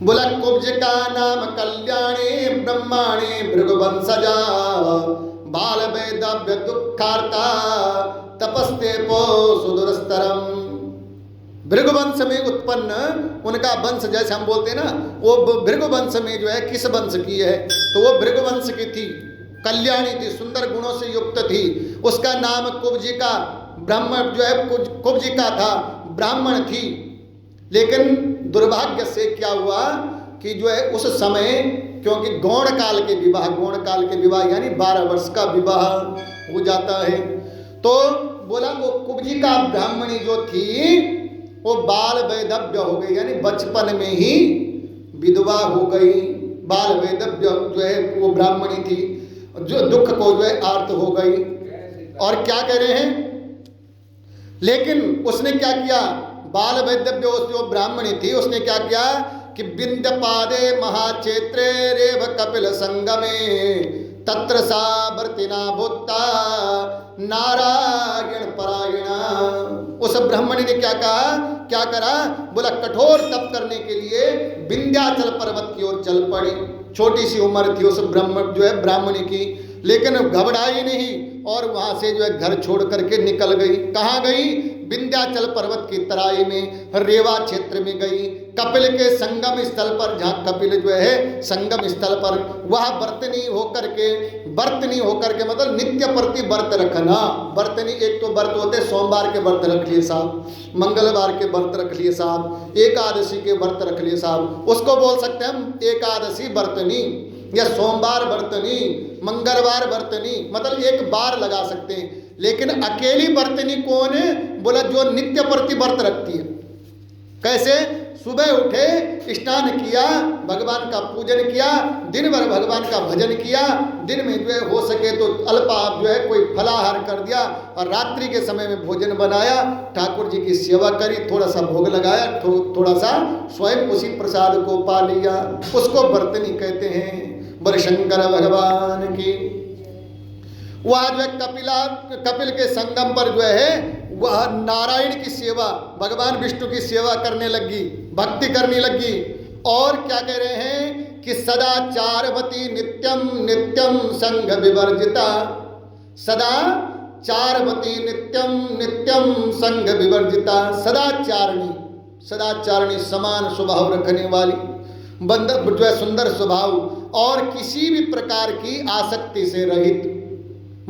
बोला कुब्जिका नाम कल्याणी ब्रह्माणी भृगुवंशजा, बाल वैदव्य दुखार्ता तपस्ते पो सुदुरस्तरम। भृगुवंश में उत्पन्न उनका वंश, जैसे हम बोलते हैं ना, वो भृगुवंश में जो है किस वंश की है, तो वो भृगुवंश की थी, कल्याणी थी, सुंदर गुणों से युक्त थी। उसका नाम कुब्जिका ब्राह्मण जो है कुब्जिका था, ब्राह्मण थी। लेकिन दुर्भाग्य से क्या हुआ कि जो है उस समय, क्योंकि गौण काल के विवाह यानी 12 वर्ष का विवाह हो जाता है, तो बोला वो कुब्जिका ब्राह्मणी जो थी वो बाल वैधव्य हो गई, यानी बचपन में ही विधवा हो गई। बाल वैधव्य जो है वो ब्राह्मणी थी, जो दुख को जो है आर्त हो गई। और क्या कह रहे हैं, लेकिन उसने क्या किया, बाल वैधव्य जो ब्राह्मणी थी उसने क्या किया कि बिंद पादे महाक्षेत्रे रेव कपिल संगमे तत्र सा वर्तिना भूता नारायण परायणा। उस ब्राह्मणी ने क्या करा, बोला कठोर तप करने के लिए विंध्याचल पर्वत की ओर चल पड़ी। छोटी सी उम्र थी उस ब्राह्मणी की, लेकिन घबराई नहीं और वहां से जो है घर छोड़ करके निकल गई। कहाँ गई? विंध्याचल पर्वत की तराई में रेवा क्षेत्र में गई, कपिल के संगम स्थल पर, जहाँ कपिल जो है संगम स्थल पर, वह वर्तनी होकर के मतलब नित्य प्रति व्रत रखना। वर्तनी एक तो व्रत होते, सोमवार के व्रत रख लिए साहब, मंगलवार के व्रत रख लिए साहब, एकादशी के व्रत रख लिए साहब, उसको बोल सकते हैं हम एकादशी वर्तनी या सोमवार वर्तनी, मंगलवार वर्तनी, मतलब एक बार लगा सकते हैं। लेकिन अकेली वर्तनी कौन है? बोला जो नित्य प्रति व्रत रखती है। कैसे? सुबह उठे, स्नान किया, भगवान का पूजन किया, दिन भर भगवान का भजन किया, दिन में जो है हो सके तो अल्पाहार जो है कोई फलाहार कर दिया, और रात्रि के समय में भोजन बनाया, ठाकुर जी की सेवा करी, थोड़ा सा भोग लगाया, थोड़ा सा स्वयं उसी प्रसाद को पा लिया, उसको वर्तनी कहते हैं। बड़े शंकर भगवान की वह जो है कपिल के संगम पर जो है वह नारायण की सेवा, भगवान विष्णु की सेवा करने लगी, भक्ति करने लगी। और क्या कह रहे हैं कि सदाचारवती नित्यम नित्यम संग विवर्जिता, सदाचारवती नित्यम नित्यम संग विवर्जिता, सदाचारणी समान स्वभाव रखने वाली, बंदर जो है सुंदर स्वभाव, और किसी भी प्रकार की आसक्ति से रहित।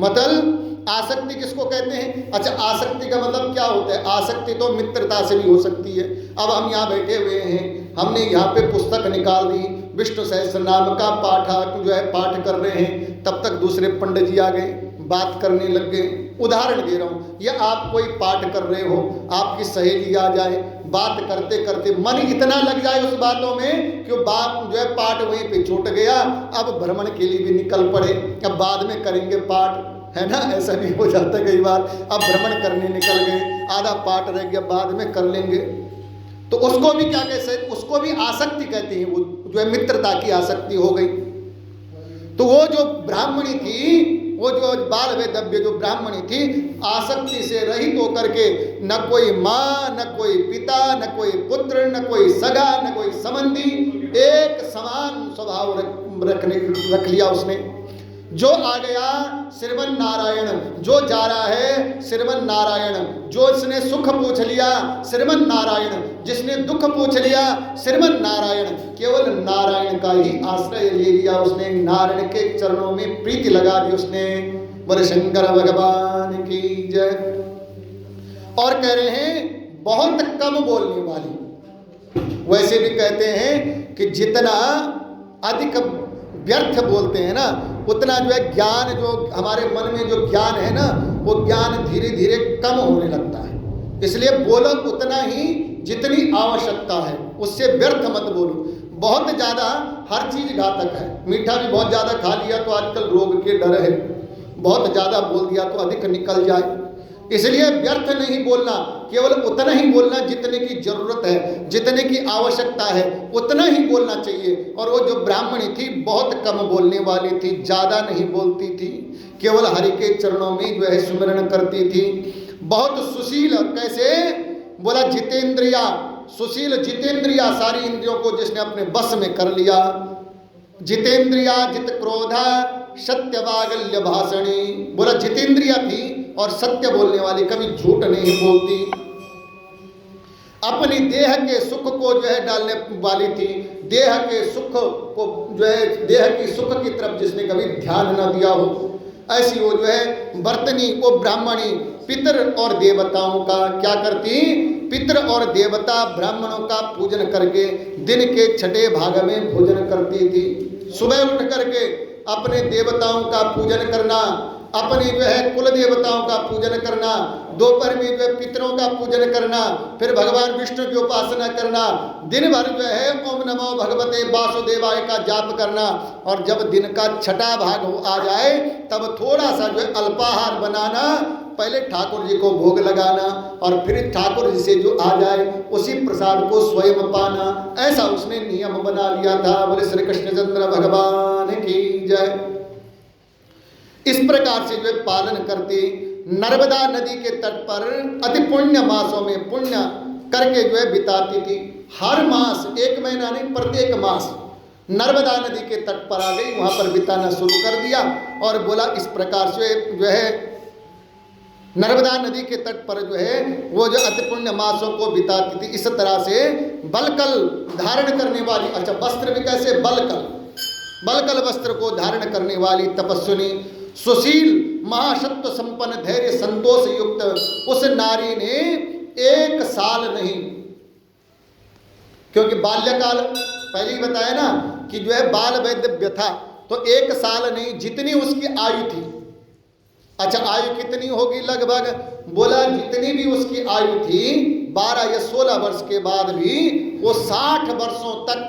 मतलब आसक्ति किसको कहते हैं? अच्छा, आसक्ति का मतलब क्या होता है? आसक्ति तो मित्रता से भी हो सकती है। अब हम यहाँ बैठे हुए हैं, हमने यहाँ पे पुस्तक निकाल दी, विष्णु सहस्त्र नाम का पाठ कर रहे हैं, तब तक दूसरे पंडित जी आ गए, बात करने लग गए। उदाहरण दे रहा हूँ, या आप कोई पाठ कर रहे हो, आपकी सहेली आ जाए, बात करते करते मन इतना लग जाए उस बातों में कि बात जो है पाठ वहीं पे छूट गया, अब भ्रमण के लिए भी निकल पड़े, अब बाद में करेंगे पाठ, है ना? ऐसा भी हो जाता है कई बार, अब भ्रमण करने निकल गए, आधा पाठ रह गया, बाद में कर लेंगे, तो उसको भी क्या कहते हैं? उसको भी आसक्ति कहते हैं, वो जो है मित्रता की आसक्ति हो गई। तो वो जो ब्राह्मणी थी, वो जो बाल वेदव्य जो ब्राह्मणी थी, आसक्ति से रहित होकर के न कोई माँ, न कोई पिता, न कोई पुत्र, न कोई सगा, न कोई संबंधी, एक समान स्वभाव रख लिया उसने। जो आ गया श्रीमन नारायण, जो जा रहा है श्रीमन नारायण, जो इसने सुख पूछ लिया श्रीमन नारायण, जिसने दुख पूछ लिया श्रीमन नारायण, केवल नारायण का ही आश्रय ले लिया उसने, नारायण के चरणों में प्रीति लगा दी उसने। बोले शंकर भगवान की जय। और कह रहे हैं बहुत कम बोलने वाली। वैसे भी कहते हैं कि जितना अधिक व्यर्थ बोलते हैं ना, उतना जो है ज्ञान, जो हमारे मन में जो ज्ञान है ना, वो ज्ञान धीरे धीरे कम होने लगता है। इसलिए बोलो उतना ही जितनी आवश्यकता है, उससे व्यर्थ मत बोलो। बहुत ज़्यादा हर चीज़ घातक है। मीठा भी बहुत ज़्यादा खा लिया तो आजकल रोग के डर है, बहुत ज़्यादा बोल दिया तो अधिक निकल जाए। इसलिए व्यर्थ नहीं बोलना, केवल उतना ही बोलना जितने की जरूरत है, जितने की आवश्यकता है, उतना ही बोलना चाहिए। और वो जो ब्राह्मणी थी बहुत कम बोलने वाली थी, ज़्यादा नहीं बोलती थी, केवल हरि के चरणों में जो है सुमिरन करती थी। बहुत सुशील, कैसे? बोला जितेंद्रिया, सुशील जितेंद्रिया, सारी इंद्रियों को जिसने अपने बस में कर लिया। जितेंद्रिया जित क्रोधा सत्यवागल्य भाषणी, बोला जितेंद्रिया थी और सत्य बोलने वाली, कभी झूठ नहीं बोलती। अपनी देह के सुख को जो है डालने वाली थी, देह के सुख को जो है, देह की सुख की तरफ जिसने कभी ध्यान न दिया हो, ऐसी वो जो है वर्तनी, वो ब्राह्मणी पितर और देवताओं का क्या करती? पितर और देवता ब्राह्मणों का पूजन करके दिन के छठे भाग में भोजन करती थी। सुबह उठ करके अपने देवताओं का पूजन करना, अपनी जो है कुल देवताओं का पूजन करना, दोपहर में जो है पितरों का पूजन करना, फिर भगवान विष्णु की उपासना करना, दिन भर जो है ओम नमो भगवते वासुदेवाय का जाप करना, और जब दिन का छठा भाग आ जाए तब थोड़ा सा जो है अल्पाहार बनाना, पहले ठाकुर जी को भोग लगाना, और फिर ठाकुर जी से जो आ जाए उसी प्रसाद को स्वयं पाना। ऐसा उसने नियम बना लिया था। बोले श्री कृष्णचंद्र भगवान की जय। इस प्रकार से जो है पालन करती, नर्मदा नदी के तट पर अति पुण्य मासों में पुण्य करके जो है बिताती थी। हर मास, एक महीना नहीं, प्रत्येक मास नर्मदा नदी के तट पर आ गई, वहाँ पर बिताना शुरू कर दिया। और बोला इस प्रकार से जो है नर्मदा नदी के तट पर जो है वो जो अति पुण्य मासों को बिताती थी। इस तरह से बलकल धारण करने वाली, अच्छा वस्त्र भी कैसे, बलकल वस्त्र को धारण करने वाली तपस्विनी सुशील महासत्व संपन्न धैर्य संतोष युक्त उस नारी ने 1 साल नहीं, क्योंकि बाल्यकाल पहले ही बताया ना कि जो है बाल वैधव्य था, तो 1 साल नहीं जितनी उसकी आयु थी। अच्छा आयु कितनी होगी लगभग, बोला जितनी भी उसकी आयु थी 12 या 16 वर्ष के बाद भी वो 60 वर्षों तक,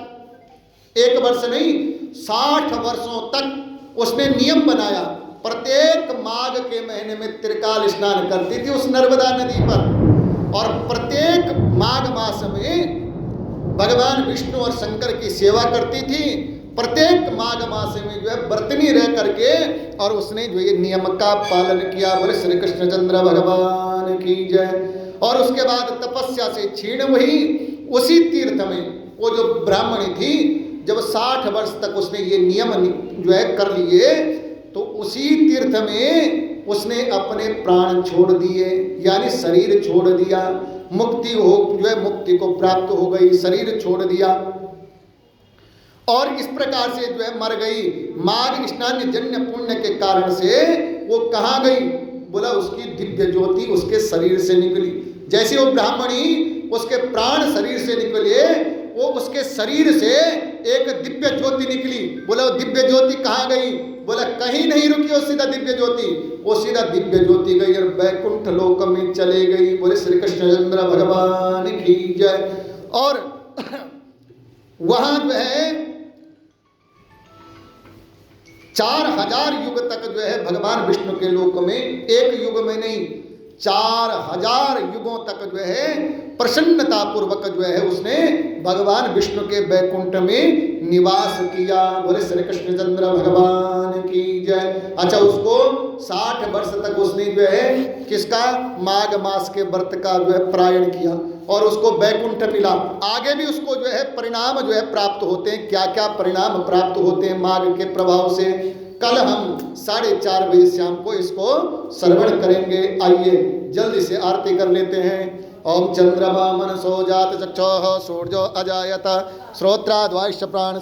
1 वर्ष नहीं 60 वर्षों तक उसने नियम बनाया, प्रत्येक माघ के महीने में त्रिकाल स्नान करती थी उस नर्मदा नदी पर, और प्रत्येक माघ मास में भगवान विष्णु और शंकर की सेवा करती थी, प्रत्येक माघ मास में जो है व्रतनी रह करके, और उसने जो ये नियम का पालन किया। बोले श्री कृष्णचंद्र भगवान की जय। और उसके बाद तपस्या से क्षीण हुई उसी तीर्थ में, वो जो ब्राह्मणी थी जब 60 वर्ष तक उसने ये नियम जो है कर लिए, तो उसी तीर्थ में उसने अपने प्राण छोड़ दिए, यानी शरीर छोड़ दिया, मुक्ति हो जो है मुक्ति को प्राप्त हो गई, शरीर छोड़ दिया और इस प्रकार से जो है मर गई। माघ स्नान जन्य पुण्य के कारण से वो कहाँ गई, बोला उसकी दिव्य ज्योति उसके शरीर से निकली। जैसे वो ब्राह्मणी उसके प्राण शरीर से निकले, वो उसके शरीर से एक दिव्य ज्योति निकली। बोला वो दिव्य ज्योति कहाँ गई, बोला कहीं नहीं रुकी वो सीधा दिव्य ज्योति, वो सीधा दिव्य ज्योति गई और वैकुंठ लोक में चले गई। बोले श्री कृष्णचंद्र भगवान की जय। और वहां जो है 4000 युग तक जो है भगवान विष्णु के लोक में, एक युग में नहीं 4000 युगों तक जो है प्रसन्नता पूर्वक जो है उसने भगवान विष्णु के वैकुंठ में निवास किया। बोले श्री कृष्णचंद्र भगवान की जय। अच्छा उसको 60 वर्ष तक उसने जो है किसका, माघ मास के व्रत का जो है प्रायण किया और उसको वैकुंठ मिला। आगे भी उसको जो है परिणाम जो है प्राप्त होते हैं, क्या क्या परिणाम प्राप्त होते हैं माघ के प्रभाव से, कल हम 4:30 बजे शाम को इसको श्रवण करेंगे। आइए जल्दी से आरती कर लेते हैं। ओम चंद्रमा मनसो जात चक्षुः सूर्यो अजायत श्रोत्राद्वाश्च प्राण